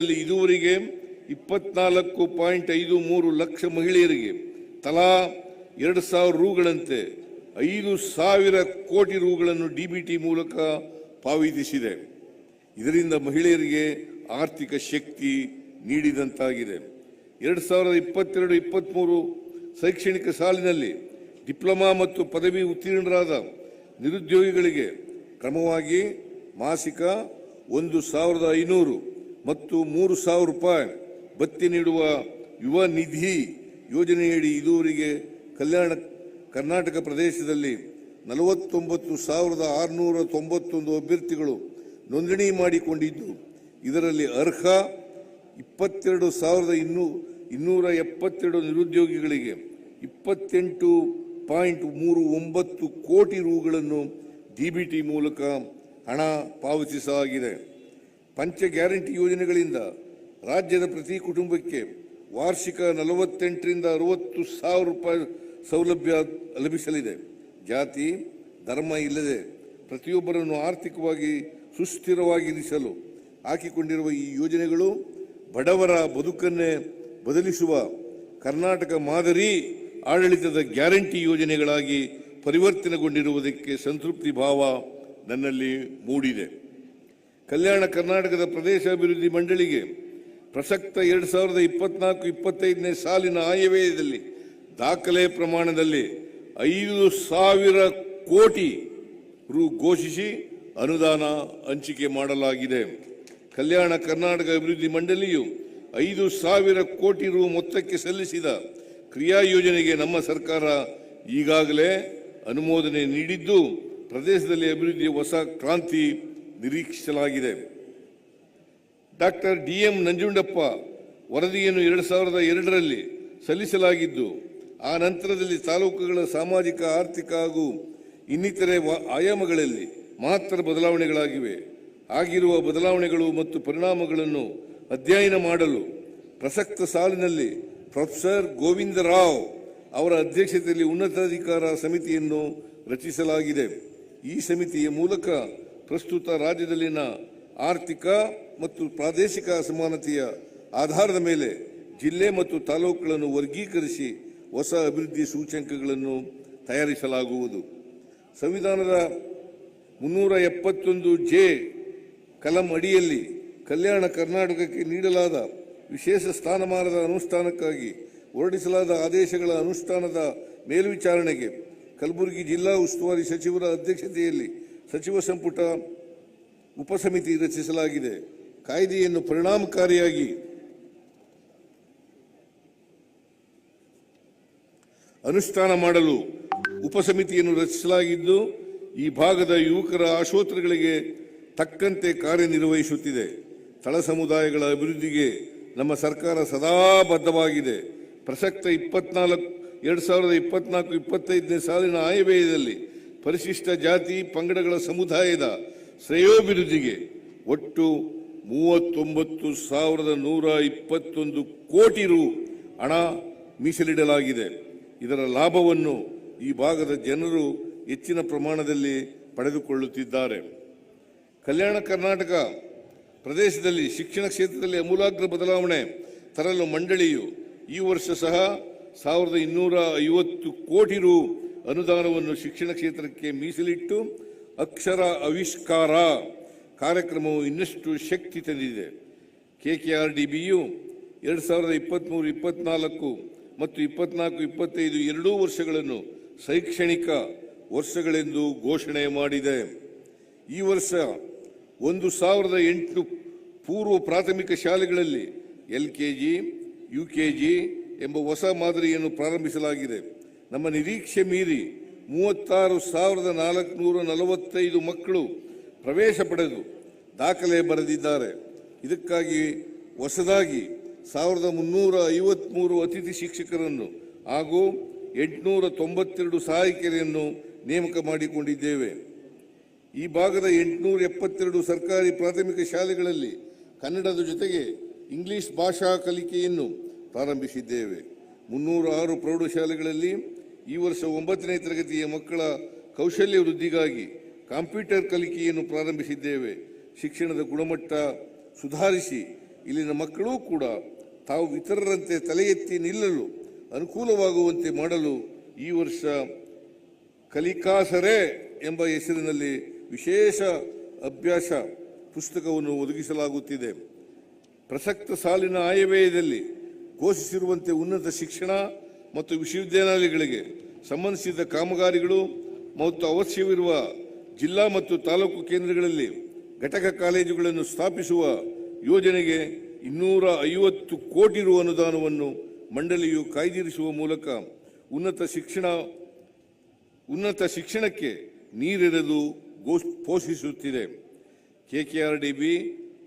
ಇದುವರೆಗೆ 24.53 ಲಕ್ಷ ಮಹಿಳೆಯರಿಗೆ ತಲಾ 2,000 ರೂಗಳಂತೆ 5,000 ಕೋಟಿ ರೂಗಳನ್ನು ಡಿಬಿಟಿ ಮೂಲಕ ಪಾವತಿಸಿದೆ. ಇದರಿಂದ ಮಹಿಳೆಯರಿಗೆ ಆರ್ಥಿಕ ಶಕ್ತಿ ನೀಡಿದಂತಾಗಿದೆ. 2022-23 ಶೈಕ್ಷಣಿಕ ಸಾಲಿನಲ್ಲಿ ಡಿಪ್ಲೊಮಾ ಮತ್ತು ಪದವಿ ಉತ್ತೀರ್ಣರಾದ ನಿರುದ್ಯೋಗಿಗಳಿಗೆ ಕ್ರಮವಾಗಿ ಮಾಸಿಕ 1,500 ಮತ್ತು 3,000 ರೂಪಾಯಿ ಭತ್ಯೆ ನೀಡುವ ಯುವ ನಿಧಿ ಯೋಜನೆಯಡಿ ಇದುವರೆಗೆ ಕರ್ನಾಟಕ ಪ್ರದೇಶದಲ್ಲಿ 49,691 ಅಭ್ಯರ್ಥಿಗಳು ನೋಂದಣಿ ಮಾಡಿಕೊಂಡಿದ್ದು, ಇದರಲ್ಲಿ ಅರ್ಹ 22,272 ನಿರುದ್ಯೋಗಿಗಳಿಗೆ 28.39 ಕೋಟಿ ರೂಗಳನ್ನು ಡಿಬಿಟಿ ಮೂಲಕ ಹಣ ಪಾವತಿಸಲಾಗಿದೆ. ಪಂಚ ಗ್ಯಾರಂಟಿ ಯೋಜನೆಗಳಿಂದ ರಾಜ್ಯದ ಪ್ರತಿ ಕುಟುಂಬಕ್ಕೆ ವಾರ್ಷಿಕ 48ರಿಂದ 60 ಸಾವಿರ ರೂಪಾಯಿ ಸೌಲಭ್ಯ ಲಭಿಸಲಿದೆ. ಜಾತಿ ಧರ್ಮ ಇಲ್ಲದೆ ಪ್ರತಿಯೊಬ್ಬರನ್ನು ಆರ್ಥಿಕವಾಗಿ ಸುಸ್ಥಿರವಾಗಿರಿಸಲು ಹಾಕಿಕೊಂಡಿರುವ ಈ ಯೋಜನೆಗಳು ಬಡವರ ಬದುಕನ್ನೇ ಬದಲಿಸುವ ಕರ್ನಾಟಕ ಮಾದರಿ ಆಡಳಿತದ ಗ್ಯಾರಂಟಿ ಯೋಜನೆಗಳಾಗಿ ಪರಿವರ್ತನೆಗೊಂಡಿರುವುದಕ್ಕೆ ಸಂತೃಪ್ತಿ ಭಾವ ನನ್ನಲ್ಲಿ ಮೂಡಿದೆ. ಕಲ್ಯಾಣ ಕರ್ನಾಟಕದ ಪ್ರದೇಶ ಅಭಿವೃದ್ಧಿ ಮಂಡಳಿಗೆ ಪ್ರಸಕ್ತ 2024-25ನೇ ಸಾಲಿನ ಆಯವ್ಯಯದಲ್ಲಿ ದಾಖಲೆ ಪ್ರಮಾಣದಲ್ಲಿ 5,000 ಕೋಟಿ ರು ಘೋಷಿಸಿ ಅನುದಾನ ಹಂಚಿಕೆ ಮಾಡಲಾಗಿದೆ. ಕಲ್ಯಾಣ ಕರ್ನಾಟಕ ಅಭಿವೃದ್ಧಿ ಮಂಡಳಿಯು 5,000 ಕೋಟಿ ರು ಮೊತ್ತಕ್ಕೆ ಸಲ್ಲಿಸಿದ ಕ್ರಿಯಾ ಯೋಜನೆಗೆ ನಮ್ಮ ಸರ್ಕಾರ ಈಗಾಗಲೇ ಅನುಮೋದನೆ ನೀಡಿದ್ದು, ಪ್ರದೇಶದಲ್ಲಿ ಅಭಿವೃದ್ಧಿಯ ಹೊಸ ಕ್ರಾಂತಿ ನಿರೀಕ್ಷಿಸಲಾಗಿದೆ. ಡಾಕ್ಟರ್ ಡಿ.ಎಂ. ನಂಜುಂಡಪ್ಪ ವರದಿಯನ್ನು 2002ರಲ್ಲಿ ಸಲ್ಲಿಸಲಾಗಿದ್ದು, ಆ ನಂತರದಲ್ಲಿ ತಾಲೂಕುಗಳ ಸಾಮಾಜಿಕ, ಆರ್ಥಿಕ ಹಾಗೂ ಇನ್ನಿತರೆ ಆಯಾಮಗಳಲ್ಲಿ ಮಹತ್ತರ ಬದಲಾವಣೆಗಳಾಗಿವೆ. ಆಗಿರುವ ಬದಲಾವಣೆಗಳು ಮತ್ತು ಪರಿಣಾಮಗಳನ್ನು ಅಧ್ಯಯನ ಮಾಡಲು ಪ್ರಸಕ್ತ ಸಾಲಿನಲ್ಲಿ ಪ್ರೊಫೆಸರ್ ಗೋವಿಂದರಾವ್ ಅವರ ಅಧ್ಯಕ್ಷತೆಯಲ್ಲಿ ಉನ್ನತಾಧಿಕಾರ ಸಮಿತಿಯನ್ನು ರಚಿಸಲಾಗಿದೆ. ಈ ಸಮಿತಿಯ ಮೂಲಕ ಪ್ರಸ್ತುತ ರಾಜ್ಯದಲ್ಲಿನ ಆರ್ಥಿಕ ಮತ್ತು ಪ್ರಾದೇಶಿಕ ಅಸಮಾನತೆಯ ಆಧಾರದ ಮೇಲೆ ಜಿಲ್ಲೆ ಮತ್ತು ತಾಲೂಕುಗಳನ್ನು ವರ್ಗೀಕರಿಸಿ ಹೊಸ ಅಭಿವೃದ್ಧಿ ಸೂಚ್ಯಂಕಗಳನ್ನು ತಯಾರಿಸಲಾಗುವುದು. ಸಂವಿಧಾನದ 371(j) ಕಲಂ ಅಡಿಯಲ್ಲಿ ಕಲ್ಯಾಣ ಕರ್ನಾಟಕಕ್ಕೆ ನೀಡಲಾದ ವಿಶೇಷ ಸ್ಥಾನಮಾನದ ಅನುಷ್ಠಾನಕ್ಕಾಗಿ ಹೊರಡಿಸಲಾದ ಆದೇಶಗಳ ಅನುಷ್ಠಾನದ ಮೇಲ್ವಿಚಾರಣೆಗೆ ಕಲಬುರಗಿ ಜಿಲ್ಲಾ ಉಸ್ತುವಾರಿ ಸಚಿವರ ಅಧ್ಯಕ್ಷತೆಯಲ್ಲಿ ಸಚಿವ ಸಂಪುಟ ಉಪಸಮಿತಿ ರಚಿಸಲಾಗಿದೆ. ಕಾಯ್ದೆಯನ್ನು ಪರಿಣಾಮಕಾರಿಯಾಗಿ ಅನುಷ್ಠಾನ ಮಾಡಲು ಉಪಸಮಿತಿಯನ್ನು ರಚಿಸಲಾಗಿದ್ದು, ಈ ಭಾಗದ ಯುವಕರ ಆಶೋತ್ತರಗಳಿಗೆ ತಕ್ಕಂತೆ ಕಾರ್ಯನಿರ್ವಹಿಸುತ್ತಿದೆ. ತಳ ಸಮುದಾಯಗಳ ಅಭಿವೃದ್ಧಿಗೆ ನಮ್ಮ ಸರ್ಕಾರ ಸದಾ ಬದ್ಧವಾಗಿದೆ. ಪ್ರಸಕ್ತ 2024-25ನೇ ಸಾಲಿನ ಆಯವ್ಯಯದಲ್ಲಿ ಪರಿಶಿಷ್ಟ ಜಾತಿ ಪಂಗಡಗಳ ಸಮುದಾಯದ ಶ್ರೇಯೋಭಿವೃದ್ಧಿಗೆ ಒಟ್ಟು 39,121 ಕೋಟಿ ರು ಹಣ ಮೀಸಲಿಡಲಾಗಿದೆ. ಇದರ ಲಾಭವನ್ನು ಈ ಭಾಗದ ಜನರು ಹೆಚ್ಚಿನ ಪ್ರಮಾಣದಲ್ಲಿ ಪಡೆದುಕೊಳ್ಳುತ್ತಿದ್ದಾರೆ. ಕಲ್ಯಾಣ ಕರ್ನಾಟಕ ಪ್ರದೇಶದಲ್ಲಿ ಶಿಕ್ಷಣ ಕ್ಷೇತ್ರದಲ್ಲಿ ಅಮೂಲಾಗ್ರ ಬದಲಾವಣೆ ತರಲು ಮಂಡಳಿಯು ಈ ವರ್ಷ ಸಹ 1,250 ಕೋಟಿ ರು ಅನುದಾನವನ್ನು ಶಿಕ್ಷಣ ಕ್ಷೇತ್ರಕ್ಕೆ ಮೀಸಲಿಟ್ಟು ಅಕ್ಷರ ಆವಿಷ್ಕಾರ ಕಾರ್ಯಕ್ರಮವು ಇನ್ನಷ್ಟು ಶಕ್ತಿ ತಂದಿದೆ. KKRDBಯು 2023-24 ಮತ್ತು 24-25 ಎರಡೂ ವರ್ಷಗಳನ್ನು ಶೈಕ್ಷಣಿಕ ವರ್ಷಗಳೆಂದು ಘೋಷಣೆ ಮಾಡಿದೆ. ಈ ವರ್ಷ 1,008 ಪೂರ್ವ ಪ್ರಾಥಮಿಕ ಶಾಲೆಗಳಲ್ಲಿ LKG, UKG ಎಂಬ ಹೊಸ ಮಾದರಿಯನ್ನು ಪ್ರಾರಂಭಿಸಲಾಗಿದೆ. ನಮ್ಮ ನಿರೀಕ್ಷೆ ಮೀರಿ 36,445 ಮಕ್ಕಳು ಪ್ರವೇಶ ಪಡೆದು ದಾಖಲೆ ಬರೆದಿದ್ದಾರೆ. ಇದಕ್ಕಾಗಿ ಹೊಸದಾಗಿ 1,353 ಅತಿಥಿ ಶಿಕ್ಷಕರನ್ನು ಹಾಗೂ 892 ಸಹಾಯಕಿಯರನ್ನು ನೇಮಕ ಮಾಡಿಕೊಂಡಿದ್ದೇವೆ. ಈ ಭಾಗದ 872 ಸರ್ಕಾರಿ ಪ್ರಾಥಮಿಕ ಶಾಲೆಗಳಲ್ಲಿ ಕನ್ನಡದ ಜೊತೆಗೆ ಇಂಗ್ಲಿಷ್ ಭಾಷಾ ಕಲಿಕೆಯನ್ನು ಪ್ರಾರಂಭಿಸಿದ್ದೇವೆ. 306 ಪ್ರೌಢಶಾಲೆಗಳಲ್ಲಿ ಈ ವರ್ಷ 9ನೇ ತರಗತಿಯ ಮಕ್ಕಳ ಕೌಶಲ್ಯ ವೃದ್ಧಿಗಾಗಿ ಕಂಪ್ಯೂಟರ್ ಕಲಿಕೆಯನ್ನು ಪ್ರಾರಂಭಿಸಿದ್ದೇವೆ. ಶಿಕ್ಷಣದ ಗುಣಮಟ್ಟ ಸುಧಾರಿಸಿ ಇಲ್ಲಿನ ಮಕ್ಕಳೂ ಕೂಡ ತಾವು ಇತರರಂತೆ ತಲೆ ಎತ್ತಿ ನಿಲ್ಲಲು ಅನುಕೂಲವಾಗುವಂತೆ ಮಾಡಲು ಈ ವರ್ಷ ಕಲಿಕಾಸರೆ ಎಂಬ ಹೆಸರಿನಲ್ಲಿ ವಿಶೇಷ ಅಭ್ಯಾಸ ಪುಸ್ತಕವನ್ನು ಒದಗಿಸಲಾಗುತ್ತಿದೆ. ಪ್ರಸಕ್ತ ಸಾಲಿನ ಆಯವ್ಯಯದಲ್ಲಿ ಘೋಷಿಸಿರುವಂತೆ ಉನ್ನತ ಶಿಕ್ಷಣ ಮತ್ತು ವಿಶ್ವವಿದ್ಯಾನಿಲಯಗಳಿಗೆ ಸಂಬಂಧಿಸಿದ ಕಾಮಗಾರಿಗಳು ಮತ್ತು ಅವಶ್ಯವಿರುವ ಜಿಲ್ಲಾ ಮತ್ತು ತಾಲೂಕು ಕೇಂದ್ರಗಳಲ್ಲಿ ಘಟಕ ಕಾಲೇಜುಗಳನ್ನು ಸ್ಥಾಪಿಸುವ ಯೋಜನೆಗೆ 250 ಕೋಟಿ ರು ಅನುದಾನವನ್ನು ಮಂಡಳಿಯು ಕಾಯ್ದಿರಿಸುವ ಮೂಲಕ ಉನ್ನತ ಶಿಕ್ಷಣಕ್ಕೆ ನೀರೆರೆದು ಪೋಷಿಸುತ್ತಿದೆ. KKRDB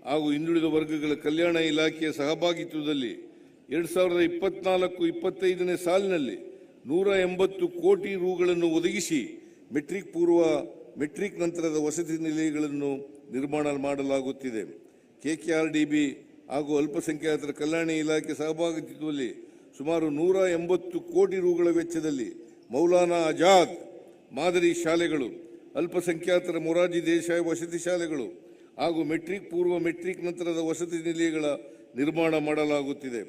ಹಾಗೂ ಹಿಂದುಳಿದ ವರ್ಗಗಳ ಕಲ್ಯಾಣ ಇಲಾಖೆಯ ಸಹಭಾಗಿತ್ವದಲ್ಲಿ 2024-25ನೇ ಸಾಲಿನಲ್ಲಿ 180 ಕೋಟಿ ರುಗಳನ್ನು ಒದಗಿಸಿ ಮೆಟ್ರಿಕ್ ಪೂರ್ವ ಮೆಟ್ರಿಕ್ ನಂತರದ ವಸತಿ ನಿಲಯಗಳನ್ನು ನಿರ್ಮಾಣ ಮಾಡಲಾಗುತ್ತಿದೆ. KKRDB ಹಾಗೂ ಅಲ್ಪಸಂಖ್ಯಾತರ ಕಲ್ಯಾಣ ಇಲಾಖೆ ಸಹಭಾಗಿತ್ವದಲ್ಲಿ ಸುಮಾರು 180 ಕೋಟಿ ರುಗಳ ವೆಚ್ಚದಲ್ಲಿ ಮೌಲಾನಾ ಆಜಾದ್ ಮಾದರಿ ಶಾಲೆಗಳು, ಅಲ್ಪಸಂಖ್ಯಾತರ ಮೊರಾರ್ಜಿ ದೇಸಾಯಿ ವಸತಿ ಶಾಲೆಗಳು ಹಾಗೂ ಮೆಟ್ರಿಕ್ ಪೂರ್ವ ಮೆಟ್ರಿಕ್ ನಂತರದ ವಸತಿ ನಿಲಯಗಳ ನಿರ್ಮಾಣ ಮಾಡಲಾಗುತ್ತಿದೆ.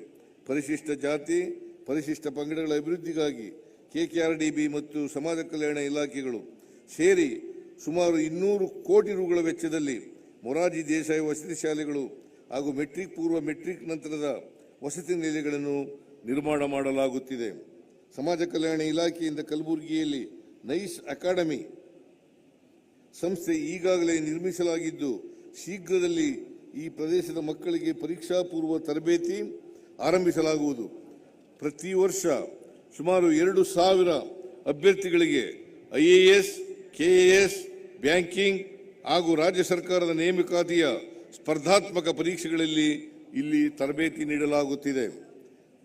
ಪರಿಶಿಷ್ಟ ಜಾತಿ ಪರಿಶಿಷ್ಟ ಪಂಗಡಗಳ ಅಭಿವೃದ್ಧಿಗಾಗಿ KKRDB ಮತ್ತು ಸಮಾಜ ಕಲ್ಯಾಣ ಇಲಾಖೆಗಳು ಸೇರಿ ಸುಮಾರು 200 ಕೋಟಿ ರುಗಳ ವೆಚ್ಚದಲ್ಲಿ ಮೊರಾರ್ಜಿ ದೇಸಾಯಿ ವಸತಿ ಶಾಲೆಗಳು ಹಾಗೂ ಮೆಟ್ರಿಕ್ ಪೂರ್ವ ಮೆಟ್ರಿಕ್ ನಂತರದ ವಸತಿ ನಿಲಯಗಳನ್ನು ನಿರ್ಮಾಣ ಮಾಡಲಾಗುತ್ತಿದೆ. ಸಮಾಜ ಕಲ್ಯಾಣ ಇಲಾಖೆಯಿಂದ ಕಲಬುರಗಿಯಲ್ಲಿ ನೈಸ್ ಅಕಾಡೆಮಿ ಸಂಸ್ಥೆ ಈಗಾಗಲೇ ನಿರ್ಮಿಸಲಾಗಿದ್ದು, ಶೀಘ್ರದಲ್ಲಿ ಈ ಪ್ರದೇಶದ ಮಕ್ಕಳಿಗೆ ಪರೀಕ್ಷಾ ಪೂರ್ವ ತರಬೇತಿ ಆರಂಭಿಸಲಾಗುವುದು. ಪ್ರತಿ ವರ್ಷ ಸುಮಾರು 2,000 ಅಭ್ಯರ್ಥಿಗಳಿಗೆ IAS, KAS, ಬ್ಯಾಂಕಿಂಗ್ ಹಾಗೂ ರಾಜ್ಯ ಸರ್ಕಾರದ ನೇಮಕಾತಿಯ ಸ್ಪರ್ಧಾತ್ಮಕ ಪರೀಕ್ಷೆಗಳಲ್ಲಿ ಇಲ್ಲಿ ತರಬೇತಿ ನೀಡಲಾಗುತ್ತಿದೆ.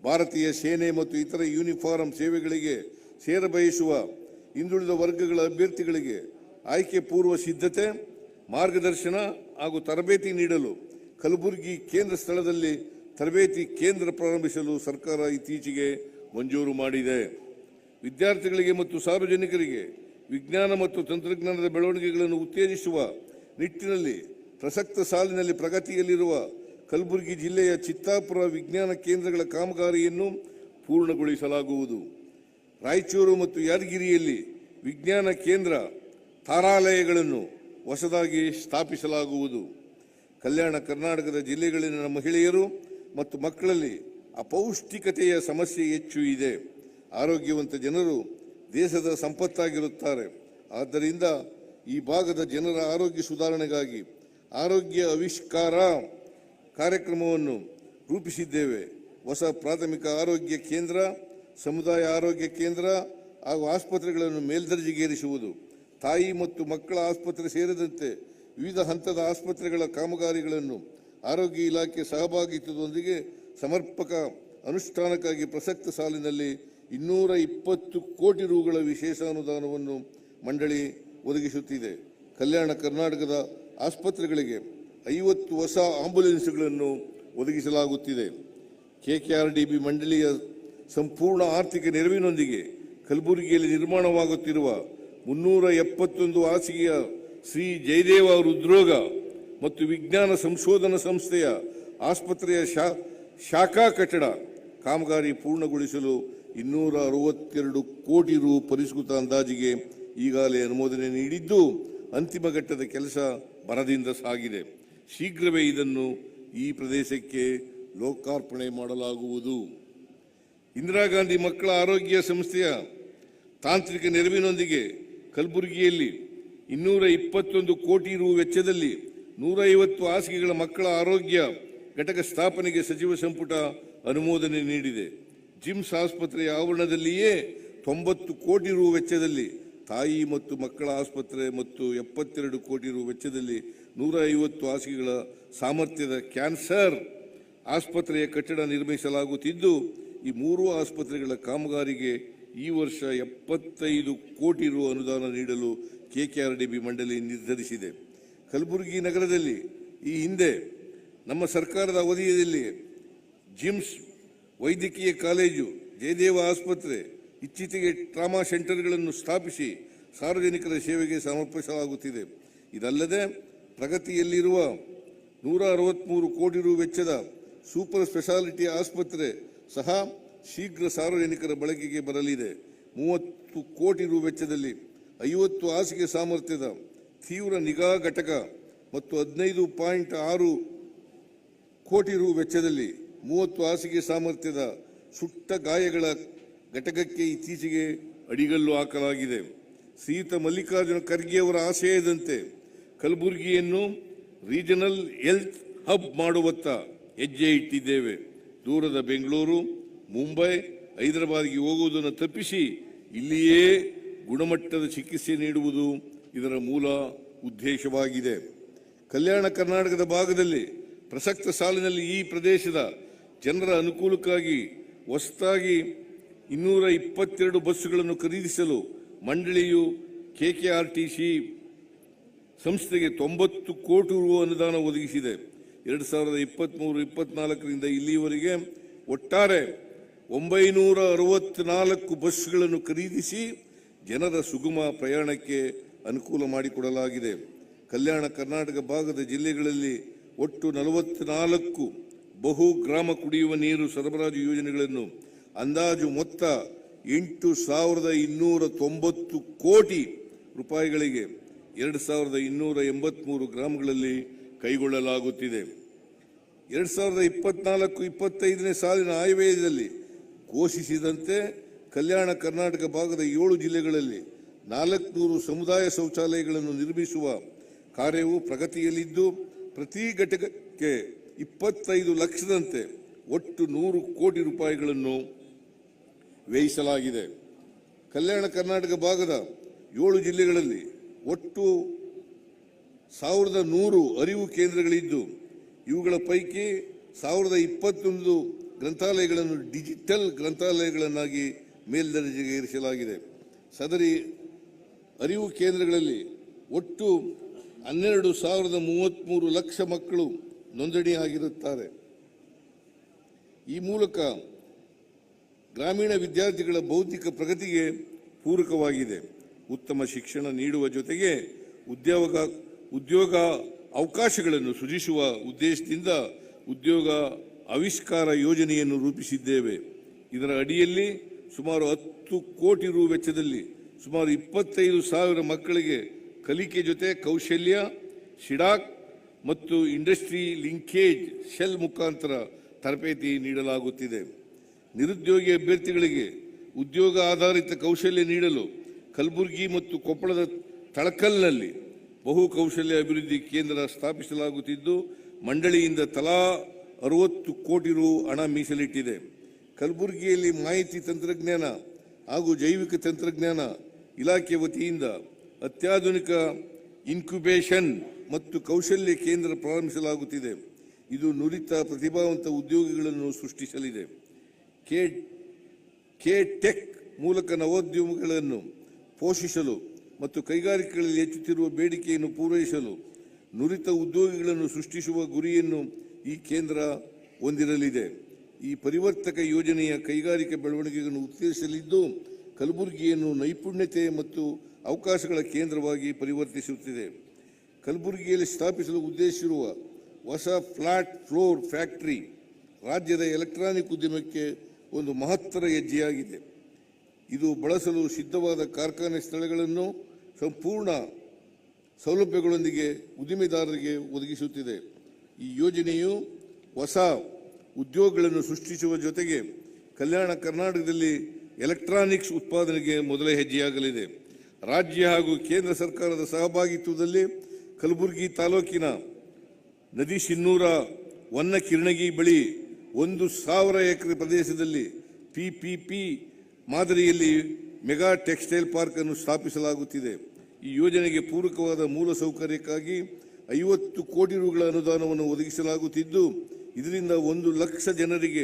ಭಾರತೀಯ ಸೇನೆ ಮತ್ತು ಇತರ ಯೂನಿಫಾರ್ಮ್ ಸೇವೆಗಳಿಗೆ ಸೇರಬಯಸುವ ಹಿಂದುಳಿದ ವರ್ಗಗಳ ಅಭ್ಯರ್ಥಿಗಳಿಗೆ ಆಯ್ಕೆ ಪೂರ್ವ ಸಿದ್ಧತೆ, ಮಾರ್ಗದರ್ಶನ ಹಾಗೂ ತರಬೇತಿ ನೀಡಲು ಕಲಬುರಗಿ ಕೇಂದ್ರ ಸ್ಥಳದಲ್ಲಿ ತರಬೇತಿ ಕೇಂದ್ರ ಪ್ರಾರಂಭಿಸಲು ಸರ್ಕಾರ ಇತ್ತೀಚೆಗೆ ಮಂಜೂರು ಮಾಡಿದೆ. ವಿದ್ಯಾರ್ಥಿಗಳಿಗೆ ಮತ್ತು ಸಾರ್ವಜನಿಕರಿಗೆ ವಿಜ್ಞಾನ ಮತ್ತು ತಂತ್ರಜ್ಞಾನದ ಬೆಳವಣಿಗೆಗಳನ್ನು ಉತ್ತೇಜಿಸುವ ನಿಟ್ಟಿನಲ್ಲಿ ಪ್ರಸಕ್ತ ಸಾಲಿನಲ್ಲಿ ಪ್ರಗತಿಯಲ್ಲಿರುವ ಕಲಬುರಗಿ ಜಿಲ್ಲೆಯ ಚಿತ್ತಾಪುರ ವಿಜ್ಞಾನ ಕೇಂದ್ರಗಳ ಕಾಮಗಾರಿಯನ್ನು ಪೂರ್ಣಗೊಳಿಸಲಾಗುವುದು. ರಾಯಚೂರು ಮತ್ತು ಯಾದಗಿರಿಯಲ್ಲಿ ವಿಜ್ಞಾನ ಕೇಂದ್ರ ತಾರಾಲಯಗಳನ್ನು ಹೊಸದಾಗಿ ಸ್ಥಾಪಿಸಲಾಗುವುದು. ಕಲ್ಯಾಣ ಕರ್ನಾಟಕದ ಜಿಲ್ಲೆಗಳಲ್ಲಿನ ಮಹಿಳೆಯರು ಮತ್ತು ಮಕ್ಕಳಲ್ಲಿ ಅಪೌಷ್ಟಿಕತೆಯ ಸಮಸ್ಯೆ ಹೆಚ್ಚು ಇದೆ. ಆರೋಗ್ಯವಂತ ಜನರು ದೇಶದ ಸಂಪತ್ತಾಗಿರುತ್ತಾರೆ. ಆದ್ದರಿಂದ ಈ ಭಾಗದ ಜನರ ಆರೋಗ್ಯ ಸುಧಾರಣೆಗಾಗಿ ಆರೋಗ್ಯ ಆವಿಷ್ಕಾರ ಕಾರ್ಯಕ್ರಮವನ್ನು ರೂಪಿಸಿದ್ದೇವೆ. ಹೊಸ ಪ್ರಾಥಮಿಕ ಆರೋಗ್ಯ ಕೇಂದ್ರ, ಸಮುದಾಯ ಆರೋಗ್ಯ ಕೇಂದ್ರ ಹಾಗೂ ಆಸ್ಪತ್ರೆಗಳನ್ನು ಮೇಲ್ದರ್ಜೆಗೇರಿಸುವುದು, ತಾಯಿ ಮತ್ತು ಮಕ್ಕಳ ಆಸ್ಪತ್ರೆ ಸೇರಿದಂತೆ ವಿವಿಧ ಹಂತದ ಆಸ್ಪತ್ರೆಗಳ ಕಾಮಗಾರಿಗಳನ್ನು ಆರೋಗ್ಯ ಇಲಾಖೆ ಸಹಭಾಗಿತ್ವದೊಂದಿಗೆ ಸಮರ್ಪಕ ಅನುಷ್ಠಾನಕ್ಕಾಗಿ ಪ್ರಸಕ್ತ ಸಾಲಿನಲ್ಲಿ 220 ಕೋಟಿ ರುಗಳ ವಿಶೇಷ ಅನುದಾನವನ್ನು ಮಂಡಳಿ ಒದಗಿಸುತ್ತಿದೆ. ಕಲ್ಯಾಣ ಕರ್ನಾಟಕದ ಆಸ್ಪತ್ರೆಗಳಿಗೆ 50 ಹೊಸ ಆಂಬ್ಯುಲೆನ್ಸ್ಗಳನ್ನು ಒದಗಿಸಲಾಗುತ್ತಿದೆ. KKRDB ಮಂಡಳಿಯ ಸಂಪೂರ್ಣ ಆರ್ಥಿಕ ನೆರವಿನೊಂದಿಗೆ ಕಲಬುರಗಿಯಲ್ಲಿ ನಿರ್ಮಾಣವಾಗುತ್ತಿರುವ 371 ಹಾಸಿಗೆಯ ಶ್ರೀ ಜಯದೇವ ಹೃದ್ರೋಗ ಮತ್ತು ವಿಜ್ಞಾನ ಸಂಶೋಧನಾ ಸಂಸ್ಥೆಯ ಆಸ್ಪತ್ರೆಯ ಶಾಖಾ ಕಟ್ಟಡ ಕಾಮಗಾರಿ ಪೂರ್ಣಗೊಳಿಸಲು 262 ಕೋಟಿ ರು ಪರಿಷ್ಕೃತ ಅಂದಾಜಿಗೆ ಈಗಾಗಲೇ ಅನುಮೋದನೆ ನೀಡಿದ್ದು, ಅಂತಿಮ ಘಟ್ಟದ ಕೆಲಸ ಭರದಿಂದ ಸಾಗಿದೆ. ಶೀಘ್ರವೇ ಇದನ್ನು ಈ ಪ್ರದೇಶಕ್ಕೆ ಲೋಕಾರ್ಪಣೆ ಮಾಡಲಾಗುವುದು. ಇಂದಿರಾ ಗಾಂಧಿ ಮಕ್ಕಳ ಆರೋಗ್ಯ ಸಂಸ್ಥೆಯ ತಾಂತ್ರಿಕ ನೆರವಿನೊಂದಿಗೆ ಕಲಬುರಗಿಯಲ್ಲಿ 221 ಕೋಟಿ ರು ವೆಚ್ಚದಲ್ಲಿ 150 ಹಾಸಿಗೆಗಳ ಮಕ್ಕಳ ಆರೋಗ್ಯ ಘಟಕ ಸ್ಥಾಪನೆಗೆ ಸಚಿವ ಸಂಪುಟ ಅನುಮೋದನೆ ನೀಡಿದೆ. ಜಿಮ್ಸ್ ಆಸ್ಪತ್ರೆಯ ಆವರಣದಲ್ಲಿಯೇ 90 ಕೋಟಿ ರು ವೆಚ್ಚದಲ್ಲಿ ತಾಯಿ ಮತ್ತು ಮಕ್ಕಳ ಆಸ್ಪತ್ರೆ ಮತ್ತು 72 ಕೋಟಿ ರು ವೆಚ್ಚದಲ್ಲಿ 150 ಹಾಸಿಗೆಗಳ ಸಾಮರ್ಥ್ಯದ ಕ್ಯಾನ್ಸರ್ ಆಸ್ಪತ್ರೆಯ ಕಟ್ಟಡ ನಿರ್ಮಿಸಲಾಗುತ್ತಿದ್ದು, ಈ 3 ಆಸ್ಪತ್ರೆಗಳ ಕಾಮಗಾರಿಗೆ ಈ ವರ್ಷ 75 ಕೋಟಿ ರು ಅನುದಾನ ನೀಡಲು KKRDB ಮಂಡಳಿ ನಿರ್ಧರಿಸಿದೆ. ಕಲಬುರಗಿ ನಗರದಲ್ಲಿ ಈ ಹಿಂದೆ ನಮ್ಮ ಸರ್ಕಾರದ ಅವಧಿಯಲ್ಲಿ ಜಿಮ್ಸ್, ವೈದ್ಯಕೀಯ ಕಾಲೇಜು, ಜಯದೇವ ಆಸ್ಪತ್ರೆ, ಇತ್ತೀಚೆಗೆ ಟ್ರಾಮಾ ಸೆಂಟರ್ಗಳನ್ನು ಸ್ಥಾಪಿಸಿ ಸಾರ್ವಜನಿಕರ ಸೇವೆಗೆ ಸಮರ್ಪಿಸಲಾಗುತ್ತಿದೆ. ಇದಲ್ಲದೆ ಪ್ರಗತಿಯಲ್ಲಿರುವ 163 ಕೋಟಿ ರು ವೆಚ್ಚದ ಸೂಪರ್ ಸ್ಪೆಷಾಲಿಟಿ ಆಸ್ಪತ್ರೆ ಸಹ ಶೀಘ್ರ ಸಾರ್ವಜನಿಕರ ಬಳಕೆಗೆ ಬರಲಿದೆ. 30 ಕೋಟಿ ರು ವೆಚ್ಚದಲ್ಲಿ 50 ಹಾಸಿಗೆ ಸಾಮರ್ಥ್ಯದ ತೀವ್ರ ನಿಗಾ ಘಟಕ ಮತ್ತು 15.6 ಕೋಟಿ ರು ವೆಚ್ಚದಲ್ಲಿ 30 ಹಾಸಿಗೆ ಸಾಮರ್ಥ್ಯದ ಸುಟ್ಟ ಗಾಯಗಳ ಘಟಕಕ್ಕೆ ಇತ್ತೀಚೆಗೆ ಅಡಿಗಲ್ಲು ಹಾಕಲಾಗಿದೆ. ಶ್ರೀಯುತ ಮಲ್ಲಿಕಾರ್ಜುನ ಖರ್ಗೆ ಅವರ ಆಶಯದಂತೆ ಕಲಬುರಗಿಯನ್ನು ರೀಜನಲ್ ಹೆಲ್ತ್ ಹಬ್ ಮಾಡುವತ್ತ ಹೆಜ್ಜೆ ಇಟ್ಟಿದ್ದೇವೆ. ದೂರದ ಬೆಂಗಳೂರು, ಮುಂಬೈ, ಹೈದರಾಬಾದ್ಗೆ ಹೋಗುವುದನ್ನು ತಪ್ಪಿಸಿ ಇಲ್ಲಿಯೇ ಗುಣಮಟ್ಟದ ಚಿಕಿತ್ಸೆ ನೀಡುವುದು ಇದರ ಮೂಲ ಉದ್ದೇಶವಾಗಿದೆ. ಕಲ್ಯಾಣ ಕರ್ನಾಟಕದ ಭಾಗದಲ್ಲಿ ಪ್ರಸಕ್ತ ಸಾಲಿನಲ್ಲಿ ಈ ಪ್ರದೇಶದ ಜನರ ಅನುಕೂಲಕ್ಕಾಗಿ ಹೊಸದಾಗಿ 222 ಬಸ್ಸುಗಳನ್ನು ಖರೀದಿಸಲು ಮಂಡಳಿಯು ಕೆಕೆಆರ್ಟಿಸಿ ಸಂಸ್ಥೆಗೆ 90 ಕೋಟಿ ರು ಅನುದಾನ ಒದಗಿಸಿದೆ. 2023-24ರಿಂದ ಇಲ್ಲಿಯವರೆಗೆ ಒಟ್ಟಾರೆ 964 ಬಸ್ಸುಗಳನ್ನು ಖರೀದಿಸಿ ಜನರ ಸುಗಮ ಪ್ರಯಾಣಕ್ಕೆ ಅನುಕೂಲ ಮಾಡಿಕೊಡಲಾಗಿದೆ. ಕಲ್ಯಾಣ ಕರ್ನಾಟಕ ಭಾಗದ ಜಿಲ್ಲೆಗಳಲ್ಲಿ ಒಟ್ಟು 44 ಬಹು ಗ್ರಾಮ ಕುಡಿಯುವ ನೀರು ಸರಬರಾಜು ಯೋಜನೆಗಳನ್ನು ಅಂದಾಜು ಮೊತ್ತ 8,290 ಕೋಟಿ ರೂಪಾಯಿಗಳಿಗೆ 2,283 ಗ್ರಾಮಗಳಲ್ಲಿ ಕೈಗೊಳ್ಳಲಾಗುತ್ತಿದೆ. 2024-25ನೇ ಸಾಲಿನ ಆಯವ್ಯಯದಲ್ಲಿ ಘೋಷಿಸಿದಂತೆ ಕಲ್ಯಾಣ ಕರ್ನಾಟಕ ಭಾಗದ 7 ಜಿಲ್ಲೆಗಳಲ್ಲಿ 400 ಸಮುದಾಯ ಶೌಚಾಲಯಗಳನ್ನು ನಿರ್ಮಿಸುವ ಕಾರ್ಯವು ಪ್ರಗತಿಯಲ್ಲಿದ್ದು, ಪ್ರತಿ ಘಟಕಕ್ಕೆ 25 ಲಕ್ಷದಂತೆ ಒಟ್ಟು 100 ಕೋಟಿ ರೂಪಾಯಿಗಳನ್ನು ವ್ಯಯಿಸಲಾಗಿದೆ. ಕಲ್ಯಾಣ ಕರ್ನಾಟಕ ಭಾಗದ 7 ಜಿಲ್ಲೆಗಳಲ್ಲಿ ಒಟ್ಟು 1,100 ಅರಿವು ಕೇಂದ್ರಗಳಿದ್ದು, ಇವುಗಳ ಪೈಕಿ 1,021 ಗ್ರಂಥಾಲಯಗಳನ್ನು ಡಿಜಿಟಲ್ ಗ್ರಂಥಾಲಯಗಳನ್ನಾಗಿ ಮೇಲ್ದರ್ಜೆಗೆ ಏರಿಸಲಾಗಿದೆ. ಸದರಿ ಅರಿವು ಕೇಂದ್ರಗಳಲ್ಲಿ ಒಟ್ಟು 12,033 ಲಕ್ಷ ಮಕ್ಕಳು ನೋಂದಣಿಯಾಗಿರುತ್ತಾರೆ. ಈ ಮೂಲಕ ಗ್ರಾಮೀಣ ವಿದ್ಯಾರ್ಥಿಗಳ ಬೌದ್ಧಿಕ ಪ್ರಗತಿಗೆ ಪೂರಕವಾಗಿದೆ. ಉತ್ತಮ ಶಿಕ್ಷಣ ನೀಡುವ ಜೊತೆಗೆ ಉದ್ಯೋಗ ಅವಕಾಶಗಳನ್ನು ಸೃಜಿಸುವ ಉದ್ದೇಶದಿಂದ ಉದ್ಯೋಗ ಆವಿಷ್ಕಾರ ಯೋಜನೆಯನ್ನು ರೂಪಿಸಿದ್ದೇವೆ. ಇದರ ಅಡಿಯಲ್ಲಿ ಸುಮಾರು 10 ಕೋಟಿ ರು ವೆಚ್ಚದಲ್ಲಿ ಸುಮಾರು 25,000 ಮಕ್ಕಳಿಗೆ ಕಲಿಕೆ ಜೊತೆ ಕೌಶಲ್ಯ, ಶಿಡಾಕ್ ಮತ್ತು ಇಂಡಸ್ಟ್ರಿ ಲಿಂಕೇಜ್ ಶೆಲ್ ಮುಖಾಂತರ ತರಬೇತಿ ನೀಡಲಾಗುತ್ತಿದೆ. ನಿರುದ್ಯೋಗಿ ಅಭ್ಯರ್ಥಿಗಳಿಗೆ ಉದ್ಯೋಗ ಆಧಾರಿತ ಕೌಶಲ್ಯ ನೀಡಲು ಕಲಬುರಗಿ ಮತ್ತು ಕೊಪ್ಪಳದ ತಳಕಲ್ನಲ್ಲಿ ಬಹು ಕೌಶಲ್ಯ ಅಭಿವೃದ್ಧಿ ಕೇಂದ್ರ ಸ್ಥಾಪಿಸಲಾಗುತ್ತಿದ್ದು, ಮಂಡಳಿಯಿಂದ ತಲಾ 60 ಕೋಟಿ ರು ಹಣ ಮೀಸಲಿಟ್ಟಿದೆ. ಕಲಬುರಗಿಯಲ್ಲಿ ಮಾಹಿತಿ ತಂತ್ರಜ್ಞಾನ ಹಾಗೂ ಜೈವಿಕ ತಂತ್ರಜ್ಞಾನ ಇಲಾಖೆ ವತಿಯಿಂದ ಅತ್ಯಾಧುನಿಕ ಇನ್ಕ್ಯುಬೇಷನ್ ಮತ್ತು ಕೌಶಲ್ಯ ಕೇಂದ್ರ ಪ್ರಾರಂಭಿಸಲಾಗುತ್ತಿದೆ. ಇದು ನುರಿತ ಪ್ರತಿಭಾವಂತ ಉದ್ಯೋಗಿಗಳನ್ನು ಸೃಷ್ಟಿಸಲಿದೆ. ಕೆ-ಟೆಕ್ ಮೂಲಕ ನವೋದ್ಯಮಗಳನ್ನು ಪೋಷಿಸಲು ಮತ್ತು ಕೈಗಾರಿಕೆಗಳಲ್ಲಿ ಹೆಚ್ಚುತ್ತಿರುವ ಬೇಡಿಕೆಯನ್ನು ಪೂರೈಸಲು ನುರಿತ ಉದ್ಯೋಗಿಗಳನ್ನು ಸೃಷ್ಟಿಸುವ ಗುರಿಯನ್ನು ಈ ಕೇಂದ್ರ ಹೊಂದಿರಲಿದೆ. ಈ ಪರಿವರ್ತಕ ಯೋಜನೆಯ ಕೈಗಾರಿಕೆ ಬೆಳವಣಿಗೆಯನ್ನು ಉತ್ತೇಜಿಸಲಿದ್ದು, ಕಲಬುರಗಿಯನ್ನು ನೈಪುಣ್ಯತೆ ಮತ್ತು ಅವಕಾಶಗಳ ಕೇಂದ್ರವಾಗಿ ಪರಿವರ್ತಿಸುತ್ತಿದೆ. ಕಲಬುರಗಿಯಲ್ಲಿ ಸ್ಥಾಪಿಸಲು ಉದ್ದೇಶಿಸಿರುವ ಹೊಸ ಫ್ಲಾಟ್ ಫ್ಲೋರ್ ಫ್ಯಾಕ್ಟರಿ ರಾಜ್ಯದ ಎಲೆಕ್ಟ್ರಾನಿಕ್ ಉದ್ಯಮಕ್ಕೆ ಒಂದು ಮಹತ್ತರ ಹೆಜ್ಜೆಯಾಗಿದೆ. ಇದು ಬಳಸಲು ಸಿದ್ಧವಾದ ಕಾರ್ಖಾನೆ ಸ್ಥಳಗಳನ್ನು ಸಂಪೂರ್ಣ ಸೌಲಭ್ಯಗಳೊಂದಿಗೆ ಉದ್ದಿಮೆದಾರರಿಗೆ ಒದಗಿಸುತ್ತಿದೆ. ಈ ಯೋಜನೆಯು ಹೊಸ ಉದ್ಯೋಗಗಳನ್ನು ಸೃಷ್ಟಿಸುವ ಜೊತೆಗೆ ಕಲ್ಯಾಣ ಕರ್ನಾಟಕದಲ್ಲಿ ಎಲೆಕ್ಟ್ರಾನಿಕ್ಸ್ ಉತ್ಪಾದನೆಗೆ ಮೊದಲ ಹೆಜ್ಜೆಯಾಗಲಿದೆ. ರಾಜ್ಯ ಹಾಗೂ ಕೇಂದ್ರ ಸರ್ಕಾರದ ಸಹಭಾಗಿತ್ವದಲ್ಲಿ ಕಲಬುರಗಿ ತಾಲೂಕಿನ ನದಿ ಸಿನ್ನೂರ ವನ್ನಕಿರಣಗಿ ಬಳಿ 1,000 ಎಕರೆ ಪ್ರದೇಶದಲ್ಲಿ PPP ಮಾದರಿಯಲ್ಲಿ ಮೆಗಾ ಟೆಕ್ಸ್ಟೈಲ್ ಪಾರ್ಕ್ ಅನ್ನು ಸ್ಥಾಪಿಸಲಾಗುತ್ತಿದೆ. ಈ ಯೋಜನೆಗೆ ಪೂರಕವಾದ ಮೂಲಸೌಕರ್ಯಕ್ಕಾಗಿ 50 ಕೋಟಿ ರುಗಳ ಅನುದಾನವನ್ನು ಒದಗಿಸಲಾಗುತ್ತಿದ್ದು, ಇದರಿಂದ 1 ಲಕ್ಷ ಜನರಿಗೆ